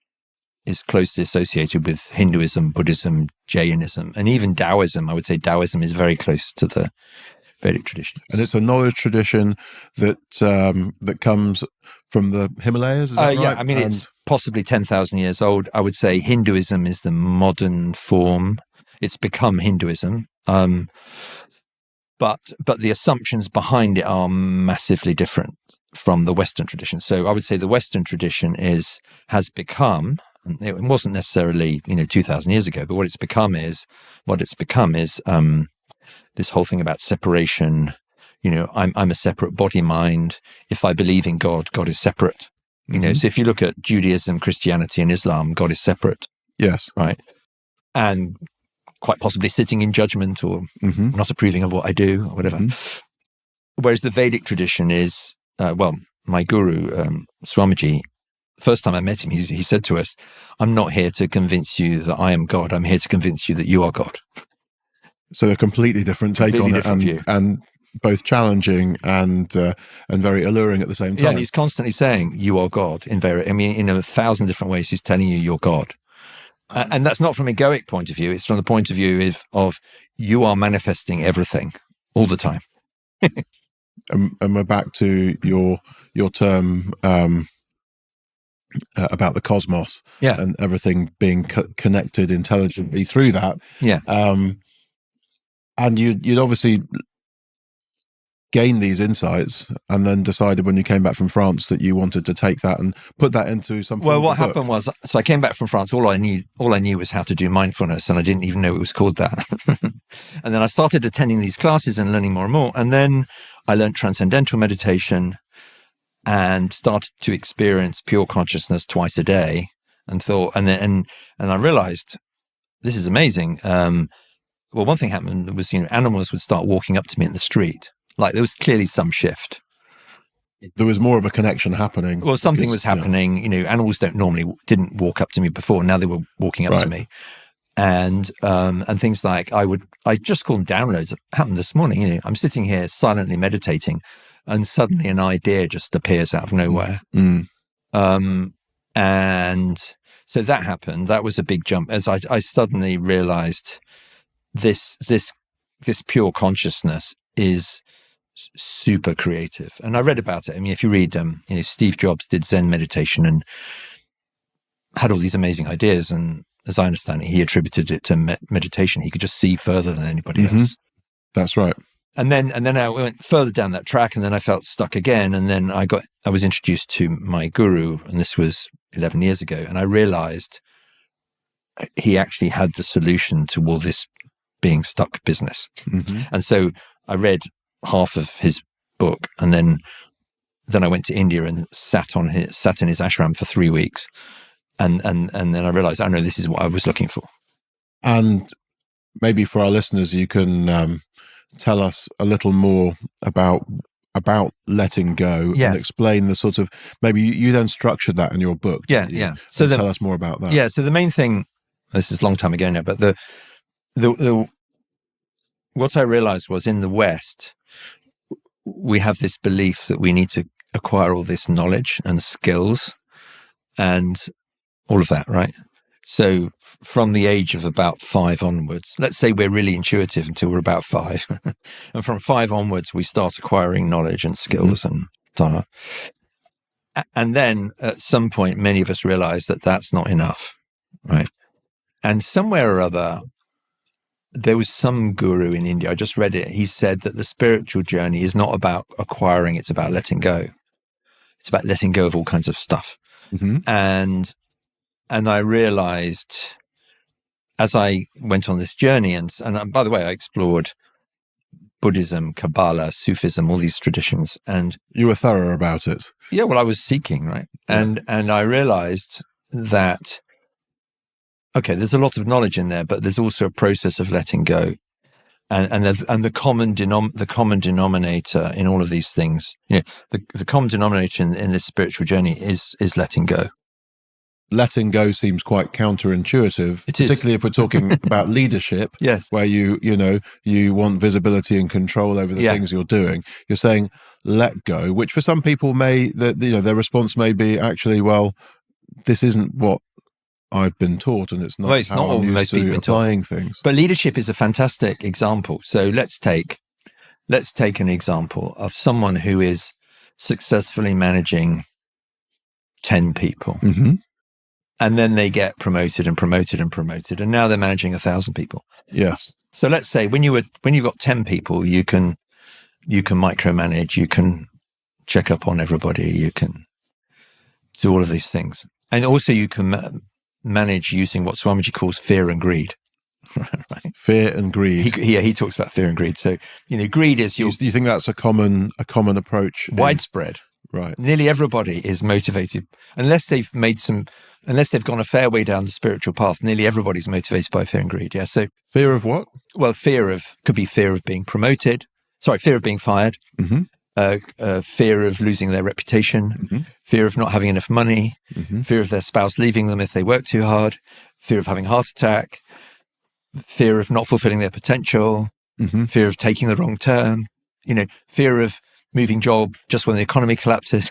closely associated with Hinduism, Buddhism, Jainism, and even Taoism. I would say Taoism is very close to the Vedic tradition. And it's a knowledge tradition that comes from the Himalayas, is that right? It's possibly 10,000 years old. I would say Hinduism is the modern form. It's become Hinduism. But the assumptions behind it are massively different from the Western tradition. So I would say the Western tradition has become, it wasn't necessarily 2,000 years ago, but what it's become is this whole thing about separation. I'm a separate body mind. If I believe in God, God is separate. So if you look at Judaism, Christianity, and Islam, God is separate. Yes. Right. And quite possibly sitting in judgment or not approving of what I do or whatever. Whereas the Vedic tradition is, my guru, Swamiji, first time I met him, he said to us, I'm not here to convince you that I am God. I'm here to convince you that you are God. So a completely different take on it, and both challenging and very alluring at the same time. Yeah, and he's constantly saying, you are God in 1,000 different ways. He's telling you you're God. And that's not from an egoic point of view. It's from the point of view of you are manifesting everything all the time. And we're back to your term about the cosmos, Yeah. and everything being connected intelligently through that. Yeah. And you'd obviously gained these insights, and then decided when you came back from France that you wanted to take that and put that into something. Well, what happened was, so I came back from France. All I knew was how to do mindfulness, and I didn't even know it was called that. And then I started attending these classes and learning more and more. And then I learned transcendental meditation and started to experience pure consciousness twice a day, and I realized this is amazing. Well, one thing happened was, animals would start walking up to me in the street. Like, there was clearly some shift. There was more of a connection happening. Well, something was happening. Yeah. Animals didn't walk up to me before. Now they were walking up to me, and things like I just call them downloads. It happened this morning. I'm sitting here silently meditating, and suddenly an idea just appears out of nowhere. And so that happened. That was a big jump, as I suddenly realized this pure consciousness is super creative. And I read about it. I mean, if you read, Steve Jobs did Zen meditation and had all these amazing ideas. And as I understand it, he attributed it to meditation. He could just see further than anybody else. That's right. And then I went further down that track, and then I felt stuck again. And then I was introduced to my guru, and this was 11 years ago. And I realized he actually had the solution to all this being stuck business. And so I read half of his book, and then I went to India and sat in his ashram for 3 weeks, and then I realized, oh no, this is what I was looking for. And maybe for our listeners, you can tell us a little more about letting go, and explain the sort of, maybe you then structured that in your book. So tell us more about that. So the main thing, this is a long time ago now, but the what I realized was, in the West, we have this belief that we need to acquire all this knowledge and skills and all of that, right? So from the age of about 5 onwards, let's say we're really intuitive until we're about 5. And from 5 onwards, we start acquiring knowledge and skills and then at some point, many of us realize that that's not enough, right? And somewhere or other, there was some guru in India, I just read it. He said that the spiritual journey is not about acquiring, it's about letting go. It's about letting go of all kinds of stuff. And I realized, as I went on this journey, and by the way, I explored Buddhism, Kabbalah, Sufism, all these traditions. And you were thorough about it. Yeah, well, I was seeking, right? And I realized that, okay, there's a lot of knowledge in there, but there's also a process of letting go, and the common denominator in all of these things. The common denominator in this spiritual journey is letting go. Letting go seems quite counterintuitive, particularly if we're talking about leadership. Yes, where you want visibility and control over the things you're doing. You're saying let go, which for some people their response may be, actually, well, this isn't what I've been taught, and it's not how I'm used to applying things. But leadership is a fantastic example. So let's take an example of someone who is successfully managing 10 people, and then they get promoted and promoted and promoted, and now they're managing 1,000 people. Yes. So let's say when you've got 10 people, you can micromanage, you can check up on everybody, you can do all of these things, and also you can manage using what Swamiji calls fear and greed. Right? Fear and greed. He talks about fear and greed. So, greed is do you think that's a common approach? Widespread. Right. Nearly everybody is motivated, unless they've gone a fair way down the spiritual path. Nearly everybody's motivated by fear and greed. Yeah. So fear of what? Well, could be fear of being promoted. Sorry, fear of being fired. Fear of losing their reputation, fear of not having enough money, fear of their spouse leaving them if they work too hard, fear of having a heart attack, fear of not fulfilling their potential, fear of taking the wrong turn, fear of moving job just when the economy collapses.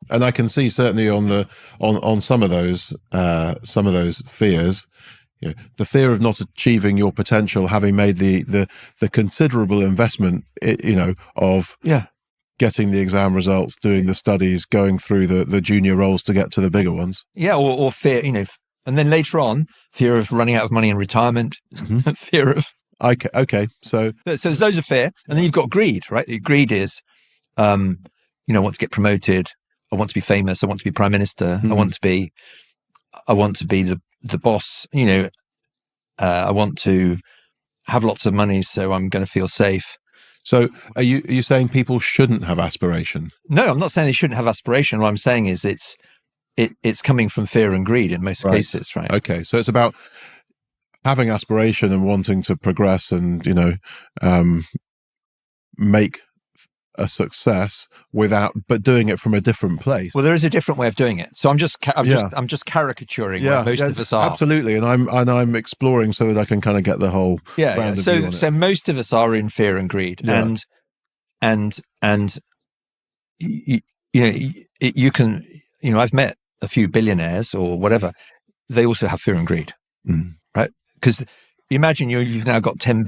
And I can see certainly on some of those fears, the fear of not achieving your potential, having made the considerable investment, of getting the exam results, doing the studies, going through the junior roles to get to the bigger ones. Yeah, or fear, and then later on, fear of running out of money in retirement, fear of... Okay. So there's loads of fear. And then you've got greed, right? Greed is, I want to get promoted. I want to be famous. I want to be prime minister. I want to be the boss. I want to have lots of money, so I'm going to feel safe. So are you saying people shouldn't have aspiration? No, I'm not saying they shouldn't have aspiration. What I'm saying is it's coming from fear and greed in most cases, right? Okay, so it's about having aspiration and wanting to progress and make a success but doing it from a different place. Well, there is a different way of doing it. So I'm just caricaturing what most of us are. Absolutely, and I'm exploring so that I can kind of get the whole round of view on it. So most of us are in fear and greed, and you can I've met a few billionaires or whatever. They also have fear and greed, right? Because imagine you've now got $10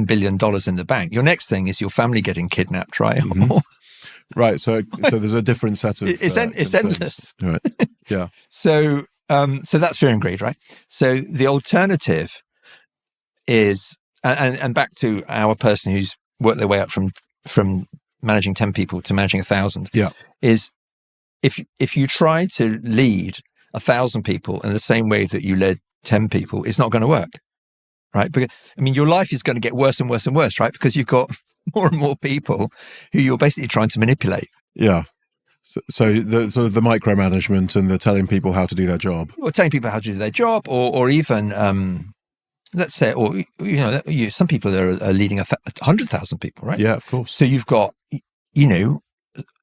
billion in the bank. Your next thing is your family getting kidnapped, right? Right. So there's a different set of it's endless, right? Yeah. So that's fear and greed, right? So the alternative is, and back to our person who's worked their way up from managing 10 people to managing 1,000. Yeah. Is if you try to lead 1,000 people in the same way that you led 10 people, it's not going to work, right? Because your life is going to get worse and worse and worse, right? Because you've got more and more people who you're basically trying to manipulate. Yeah. So the micromanagement and the telling people how to do their job, or telling people how to do their job, or even let's say, or some people are leading 100,000 people, right? Yeah, of course. So you've got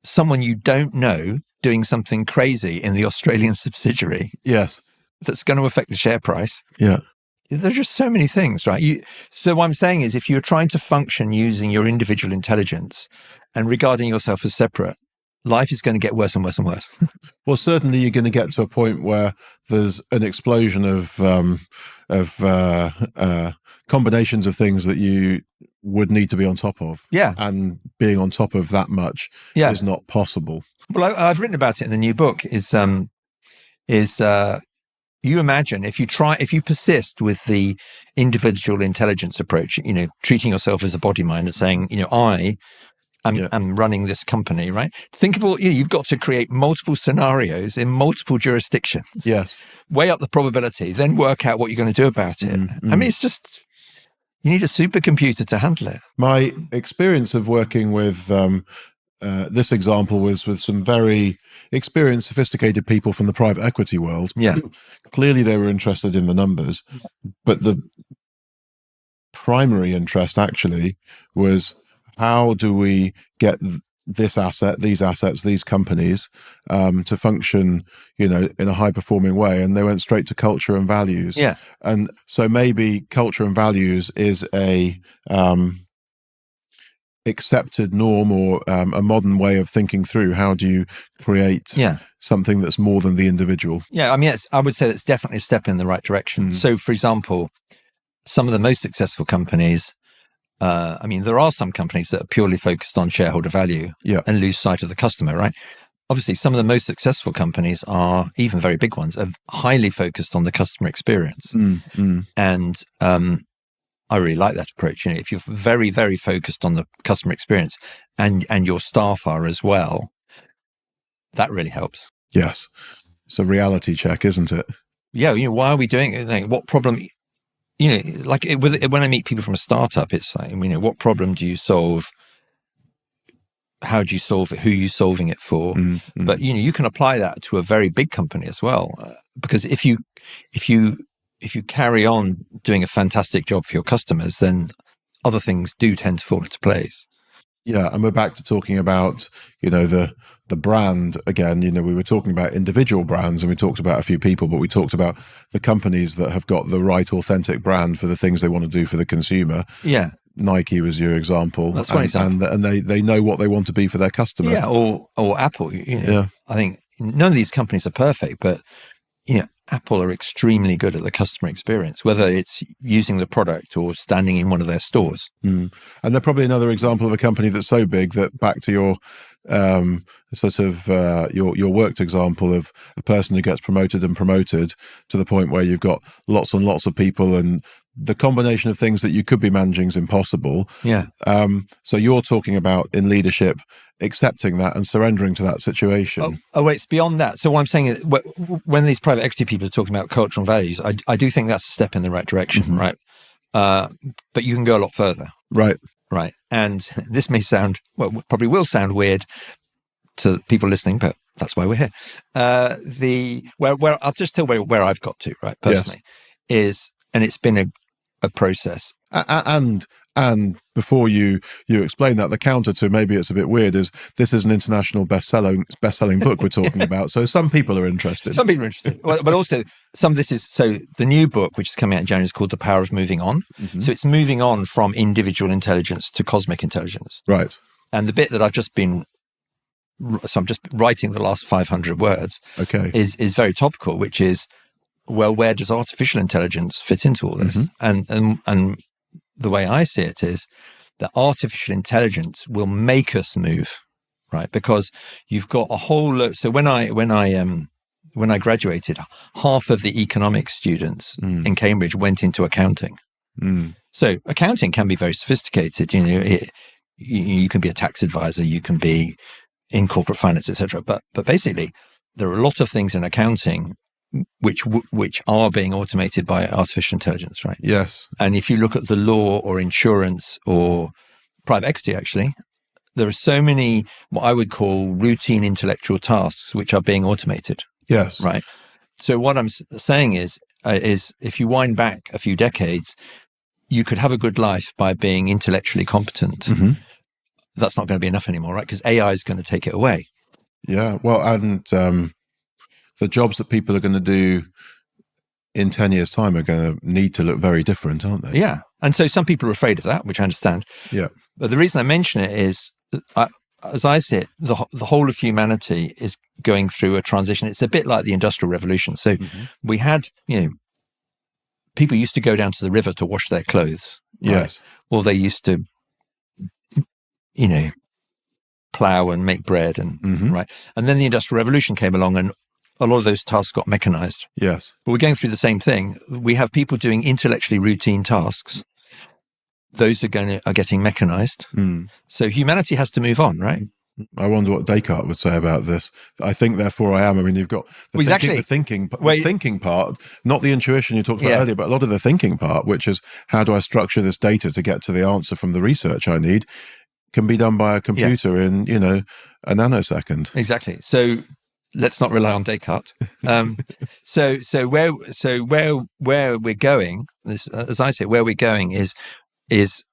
someone you don't know doing something crazy in the Australian subsidiary. Yes. That's going to affect the share price. Yeah. There's just so many things, right? So what I'm saying is, if you're trying to function using your individual intelligence and regarding yourself as separate, life is going to get worse and worse and worse. Well, certainly you're going to get to a point where there's an explosion of combinations of things that you would need to be on top of. Yeah. And being on top of that much is not possible. Well, I've written about it in the new book. You imagine if you persist with the individual intelligence approach, treating yourself as a body mind and saying, I'm running this company, right? Think of all, you've got to create multiple scenarios in multiple jurisdictions. Yes. Weigh up the probability, then work out what you're going to do about it. It's just, you need a supercomputer to handle it. My experience of working with this example was with some very experienced, sophisticated people from the private equity world. Yeah. Clearly they were interested in the numbers, but the primary interest actually was, how do we get this asset, these assets, these companies to function, in a high performing way? And they went straight to culture and values. Yeah. And so maybe culture and values is a accepted norm or a modern way of thinking through how do you create something that's more than the individual. Yeah. I would say that's definitely a step in the right direction. So for example, some of the most successful companies, there are some companies that are purely focused on shareholder value and lose sight of the customer, right? Obviously, some of the most successful companies are, even very big ones, are highly focused on the customer experience. And I really like that approach. If you're very, very focused on the customer experience and your staff are as well, that really helps. Yes. It's a reality check, isn't it? Yeah. Why are we doing it? What problem... when I meet people from a startup, it's like, what problem do you solve? How do you solve it? Who are you solving it for? But you can apply that to a very big company as well, because if you carry on doing a fantastic job for your customers, then other things do tend to fall into place. Yeah, and we're back to talking about, the brand again. We were talking about individual brands and we talked about a few people, but we talked about the companies that have got the right authentic brand for the things they want to do for the consumer. Yeah. Nike was your example. That's one example. And they know what they want to be for their customer. Yeah, or Apple. I think none of these companies are perfect, but Apple are extremely good at the customer experience, whether it's using the product or standing in one of their stores. And they're probably another example of a company that's so big that, back to your your worked example of a person who gets promoted to the point where you've got lots and lots of people, and the combination of things that you could be managing is impossible. Yeah. So you're talking about, in leadership, accepting that and surrendering to that situation. Oh, wait, it's beyond that. So what I'm saying is, when these private equity people are talking about cultural values, I do think that's a step in the right direction, right? But you can go a lot further. Right. Right. And this may sound, well, probably will sound weird to people listening, but that's why we're here. Where I'll just tell where I've got to, right, personally, and it's been a process. And before you explain that, the counter to maybe it's a bit weird is, this is an international best-selling book we're talking about. So some people are interested. Some people are interested. But also, some of this is, so the new book, which is coming out in January, is called The Power of Moving On. So it's moving on from individual intelligence to cosmic intelligence. Right. And the bit that I'm just writing the last 500 words, is very topical, which is, well, where does artificial intelligence fit into all this? And the way I see it is that artificial intelligence will make us move, right? Because you've got a whole load. So when I graduated, half of the economics students in Cambridge went into accounting. So accounting can be very sophisticated. You can be a tax advisor, you can be in corporate finance, etc. But basically, there are a lot of things in accounting which are being automated by artificial intelligence, right? Yes. And if you look at the law or insurance or private equity, actually, there are so many what I would call routine intellectual tasks which are being automated. Yes. Right. So what I'm saying is if you wind back a few decades, you could have a good life by being intellectually competent. That's not going to be enough anymore, right? Because AI is going to take it away. Yeah. Well, and the jobs that people are going to do in 10 years' time are going to need to look very different, aren't they? Yeah. And so some people are afraid of that, which I understand. Yeah. But the reason I mention it is, as I see it, the whole of humanity is going through a transition. It's a bit like the Industrial Revolution. So we had, people used to go down to the river to wash their clothes. Right? Yes. Or they used to, plow and make bread right. And then the Industrial Revolution came along and a lot of those tasks got mechanized. Yes. But we're going through the same thing. We have people doing intellectually routine tasks. Those are getting mechanized. So humanity has to move on, right? I wonder what Descartes would say about this. I think, therefore I am. I mean, you've got the thinking part, not the intuition you talked about earlier, but a lot of the thinking part, which is, how do I structure this data to get to the answer from the research I need, can be done by a computer in, a nanosecond. Exactly. So let's not rely on Descartes. So where we're going, as I say, where we're going is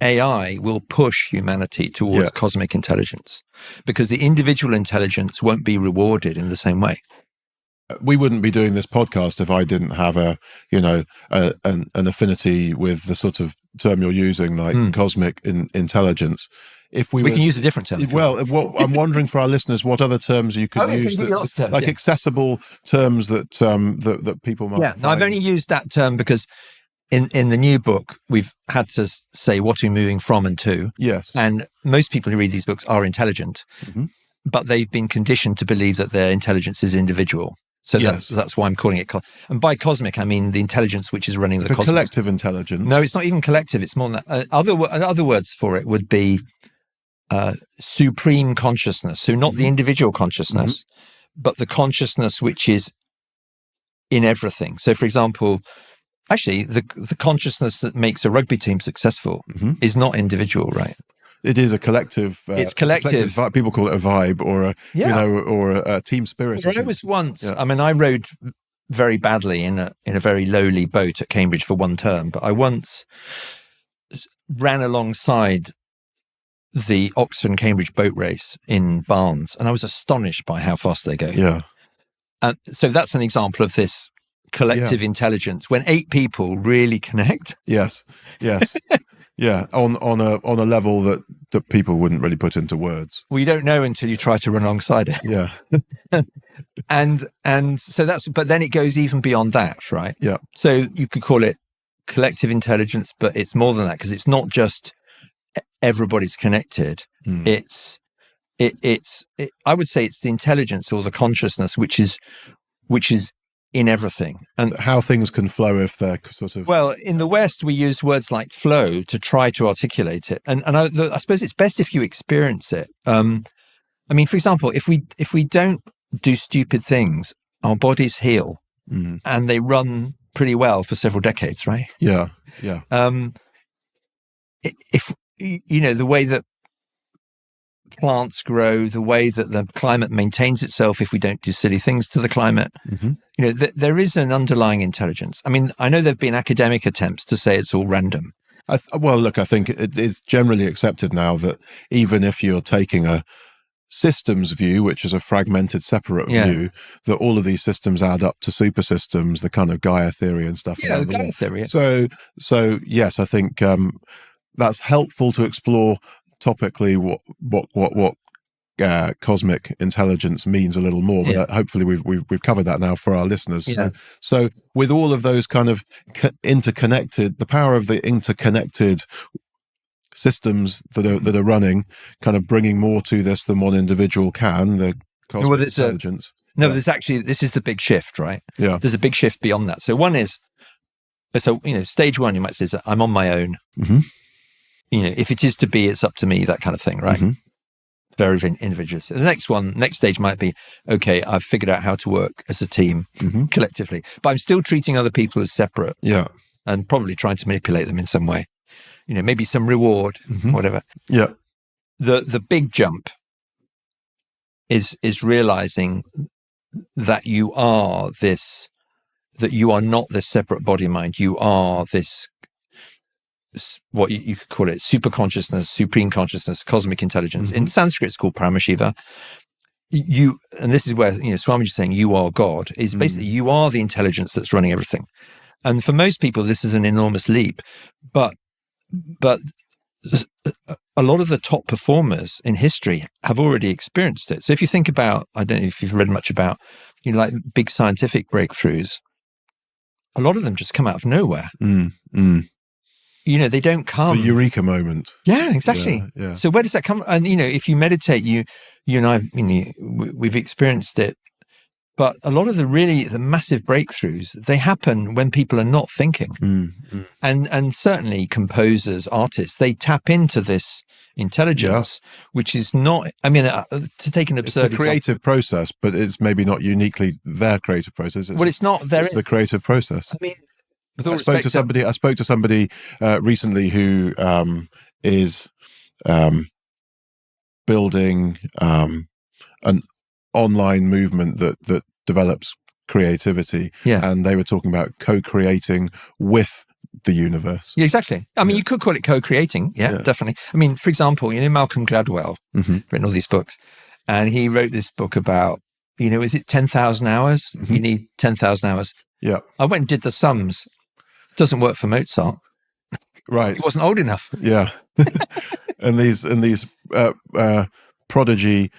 AI will push humanity towards cosmic intelligence, because the individual intelligence won't be rewarded in the same way. We wouldn't be doing this podcast if I didn't have an affinity with the sort of term you're using, like cosmic intelligence. If we can use a different term. Well, I'm wondering for our listeners what other terms you could use, accessible terms that people might. Yeah, no, I've only used that term because in the new book we've had to say what we're moving from and to. Yes, and most people who read these books are intelligent, but they've been conditioned to believe that their intelligence is individual. So that's why I'm calling it. And by cosmic, I mean the intelligence which is running the cosmos. Collective intelligence. No, it's not even collective. It's more than that. Other words for it would be supreme consciousness. So not the individual consciousness, but the consciousness which is in everything. So, for example, actually, the consciousness that makes a rugby team successful is not individual, right? It is a collective. It's collective. People call it a vibe or a team spirit. I was once. I mean, I rowed very badly in a very lowly boat at Cambridge for one term, but I once ran alongside the Oxford and Cambridge boat race in Barnes, and I was astonished by how fast they go. Yeah. And so that's an example of this collective intelligence when 8 people really connect. Yes. Yeah, on a level that people wouldn't really put into words. Well, you don't know until you try to run alongside it. Yeah. And so but then it goes even beyond that, right? Yeah. So you could call it collective intelligence, but it's more than that, because it's not just everybody's connected. It's I would say it's the intelligence or the consciousness, which is in everything, and how things can flow if they're sort of. Well, in the West, we use words like flow to try to articulate it, and I suppose it's best if you experience it. I mean, for example, if we don't do stupid things, our bodies heal, and they run pretty well for several decades, right? Yeah. If you know the way that plants grow, the way that the climate maintains itself, if we don't do silly things to the climate, there is an underlying intelligence. I mean, I know there've been academic attempts to say it's all random. Well, look, I think it is generally accepted now that even if you're taking a systems view, which is a fragmented, separate view, that all of these systems add up to super systems, the kind of Gaia theory and stuff. Yeah, the Gaia theory. Yeah. So yes, I think that's helpful to explore topically what cosmic intelligence means a little more, but hopefully we've covered that now for our listeners. So with all of those kind of interconnected, the power of the interconnected systems that are running, kind of bringing more to this than one individual can, the cosmic intelligence. There's actually, this is the big shift, right? Yeah. There's a big shift beyond that. So one is, stage one, you might say, is I'm on my own. If it is to be, it's up to me, that kind of thing, right? Very individualist. The next stage might be, okay, I've figured out how to work as a team collectively, but I'm still treating other people as separate. Yeah. And probably trying to manipulate them in some way. Maybe some reward, whatever. Yeah. The big jump is realizing that you are not this separate body mind. You are this, what you could call it, super consciousness, supreme consciousness, cosmic intelligence. In Sanskrit, it's called Paramashiva. And this is where, Swamiji is saying you are God, is basically you are the intelligence that's running everything. And for most people, this is an enormous leap, but a lot of the top performers in history have already experienced it. So if you think about, I don't know if you've read much about, like big scientific breakthroughs, a lot of them just come out of nowhere. They don't come. The eureka moment. Yeah, exactly. Yeah. So where does that come? And, if you meditate, you and I, we've experienced it. But a lot of the massive breakthroughs, they happen when people are not thinking. And certainly composers, artists, they tap into this intelligence, which is not, to take an absurd example, creative process, but it's maybe not uniquely their creative process. It's not their... It's the creative process. With all I spoke to somebody recently who is building an online movement that develops creativity, and they were talking about co-creating with the universe. Yeah, exactly. You could call it co-creating. Yeah, definitely. For example, Malcolm Gladwell written all these books, and he wrote this book about, is it 10,000 hours? You need 10,000 hours. Yeah. I went and did the sums. It doesn't work for Mozart. Right. He wasn't old enough. Yeah. and these prodigy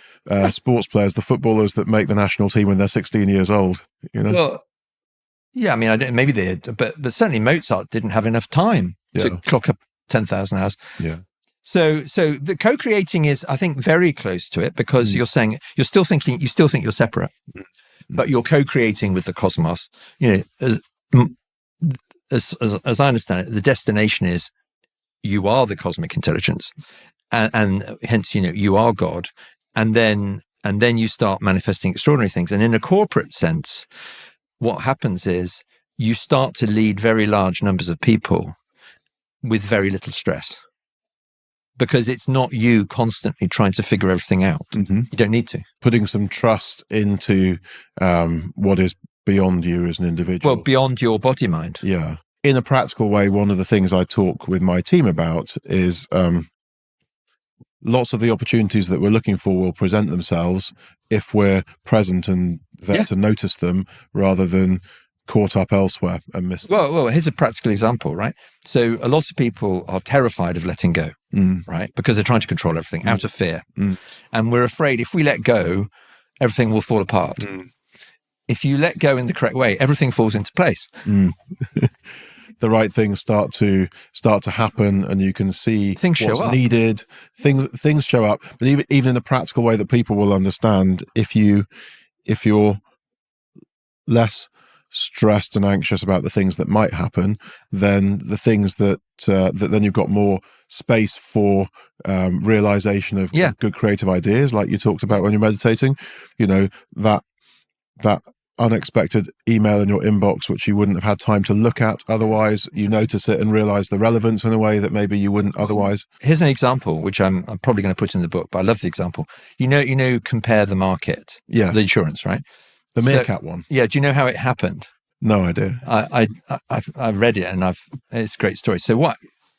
sports players, the footballers that make the national team when they're 16 years old, Well, yeah, I don't, maybe they did, but certainly Mozart didn't have enough time to clock up 10,000 hours. Yeah. So the co-creating is, I think, very close to it, because you're saying, you still think you're separate, but you're co-creating with the cosmos. As I understand it, the destination is you are the cosmic intelligence, and hence, you are God. And then you start manifesting extraordinary things. And in a corporate sense, what happens is you start to lead very large numbers of people with very little stress, because it's not you constantly trying to figure everything out. You don't need to. Putting some trust into what is beyond you as an individual. Well, beyond your body mind. Yeah. In a practical way, one of the things I talk with my team about is lots of the opportunities that we're looking for will present themselves if we're present and there to notice them, rather than caught up elsewhere and missed. Well, here's a practical example, right? So a lot of people are terrified of letting go, right? Because they're trying to control everything out of fear. And we're afraid if we let go, everything will fall apart. If you let go in the correct way, everything falls into place. The right things start to happen, and you can see Things what's show up. needed. Things show up, but even in the practical way that people will understand, if you're less stressed and anxious about the things that might happen, then the things that then you've got more space for realization of good creative ideas, like you talked about when you're meditating. You know, that unexpected email in your inbox, which you wouldn't have had time to look at otherwise, you notice it and realize the relevance in a way that maybe you wouldn't otherwise. Here's an example, which I'm probably going to put in the book, but I love the example. You know, compare the market, Yes. The insurance, right? The meerkat one. Yeah. Do you know how it happened? No idea. I read it, and it's a great story. So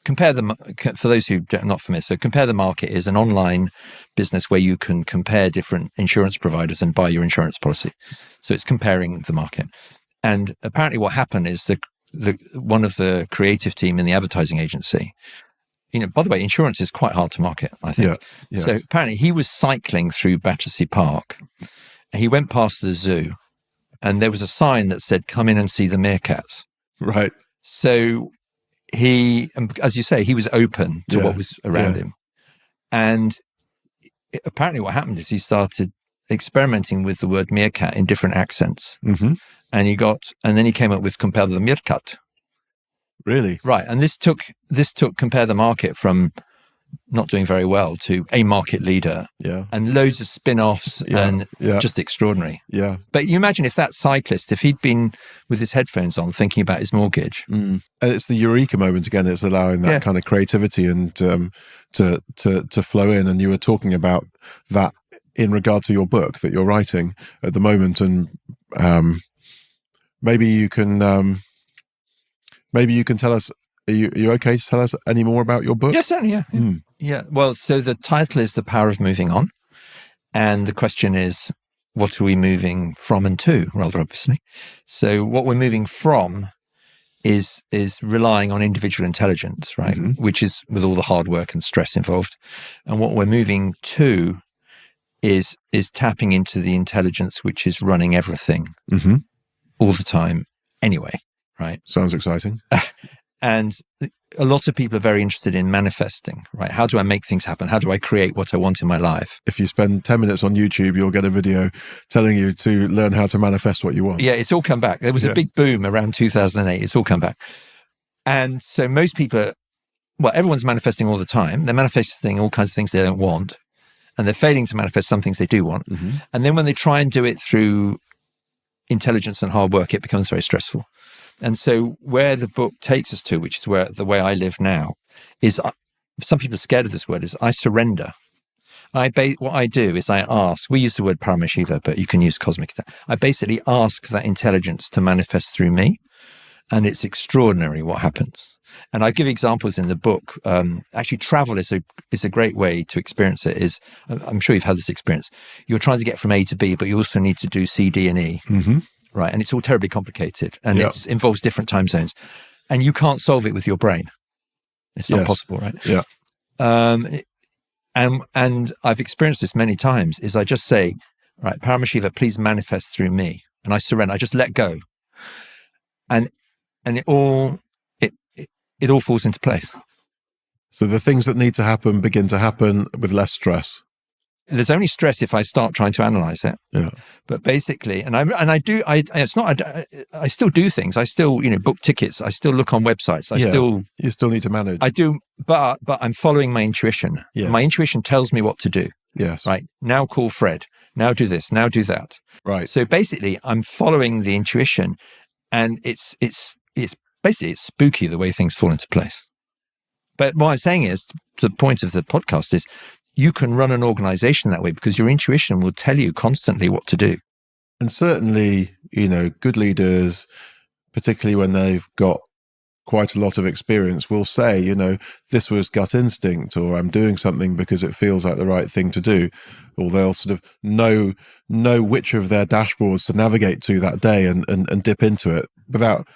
for those who are not familiar, so Compare the Market is an online business where you can compare different insurance providers and buy your insurance policy. So it's comparing the market. And apparently what happened is one of the creative team in the advertising agency, you know, by the way, insurance is quite hard to market, I think. Yeah. Yes. So apparently he was cycling through Battersea Park. He went past the zoo, and there was a sign that said, "Come in and see the meerkats." Right. So he, as you say, he was open to what was around him. And apparently what happened is he started experimenting with the word meerkat in different accents. And then he came up with Compare the Meerkat. Really? Right. And this took Compare the Market from not doing very well to a market leader. Yeah. And loads of spin-offs and just extraordinary. Yeah. But you imagine if that cyclist, if he'd been with his headphones on thinking about his mortgage. And it's the eureka moment again. It's allowing that kind of creativity and to flow in. And you were talking about that in regard to your book that you're writing at the moment. And maybe you can tell us, are you okay to tell us any more about your book? Yes, certainly, yeah. Well, so the title is The Power of Moving On. And the question is, what are we moving from and to, rather obviously. So what we're moving from is relying on individual intelligence, right? Which is with all the hard work and stress involved. And what we're moving to is tapping into the intelligence which is running everything all the time anyway, right? Sounds exciting. And a lot of people are very interested in manifesting, right? How do I make things happen? How do I create what I want in my life? If you spend 10 minutes on YouTube, you'll get a video telling you to learn how to manifest what you want. Yeah, it's all come back. There was a big boom around 2008. It's all come back. And so most people everyone's manifesting all the time. They're manifesting all kinds of things they don't want. And they're failing to manifest some things they do want. And then when they try and do it through intelligence and hard work, it becomes very stressful. And so where the book takes us to, which is where the way I live now, is some people are scared of this word, is I surrender. What I do is I ask, we use the word Paramashiva, but you can use cosmic. I basically ask that intelligence to manifest through me. And it's extraordinary what happens. And I give examples in the book. Actually, travel is a great way to experience it. I'm sure you've had this experience. You're trying to get from A to B, but you also need to do C, D, and E. Right. And it's all terribly complicated, and it involves different time zones, and you can't solve it with your brain. It's not possible, right? Yeah. And I've experienced this many times, is I just say, right, Paramashiva, please manifest through me. And I surrender. I just let go. And it all falls into place. So the things that need to happen begin to happen with less stress. There's only stress if I start trying to analyze it. Yeah. But basically, I still do things. I still, book tickets. I still look on websites. You still need to manage. I do, but I'm following my intuition. Yes. My intuition tells me what to do. Yes. Right. Now call Fred. Now do this. Now do that. Right. So basically, I'm following the intuition, and it's basically it's spooky the way things fall into place. But what I'm saying is, the point of the podcast is, you can run an organization that way because your intuition will tell you constantly what to do. And certainly, good leaders, particularly when they've got quite a lot of experience, will say, this was gut instinct, or I'm doing something because it feels like the right thing to do. Or they'll sort of know which of their dashboards to navigate to that day and dip into it without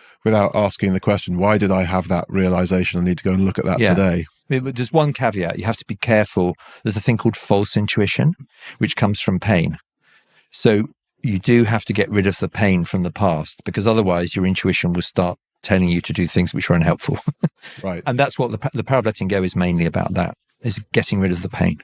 asking the question, why did I have that realization? I need to go and look at that today. There's one caveat. You have to be careful. There's a thing called false intuition, which comes from pain. So you do have to get rid of the pain from the past, because otherwise your intuition will start telling you to do things which are unhelpful. Right. And that's what the power of letting go is mainly about, that is getting rid of the pain.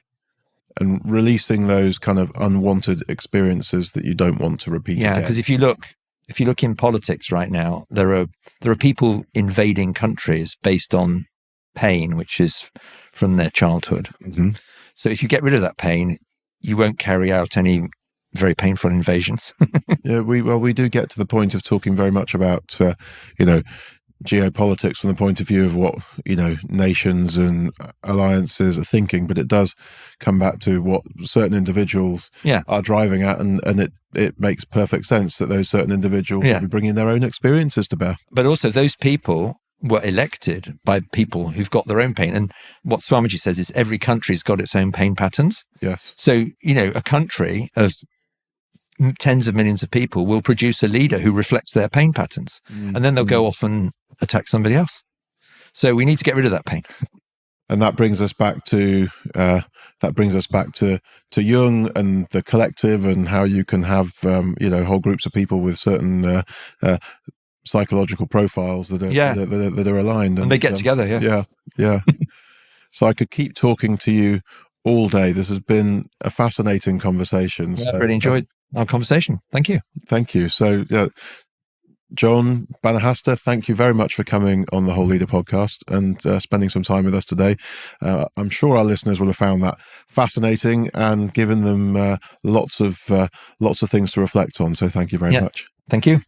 And releasing those kind of unwanted experiences that you don't want to repeat again. Yeah, because if you look in politics right now, there are people invading countries based on pain, which is from their childhood. Mm-hmm. So if you get rid of that pain, you won't carry out any very painful invasions. Yeah, we do get to the point of talking very much about geopolitics from the point of view of what nations and alliances are thinking, but it does come back to what certain individuals are driving at, and it makes perfect sense that those certain individuals will be bringing their own experiences to bear. But also those people were elected by people who've got their own pain. And what Swamiji says is every country's got its own pain patterns. Yes. So, a country of tens of millions of people will produce a leader who reflects their pain patterns. And then they'll go off and attack somebody else. So we need to get rid of that pain. And that brings us back to Jung and the collective, and how you can have whole groups of people with certain psychological profiles that are aligned, and they get together. Yeah. So I could keep talking to you all day. This has been a fascinating conversation. I really enjoyed our conversation. Thank you. So John Banahasta, thank you very much for coming on the Whole Leader podcast and spending some time with us today. I'm sure our listeners will have found that fascinating and given them lots of things to reflect on. So thank you very much. Thank you.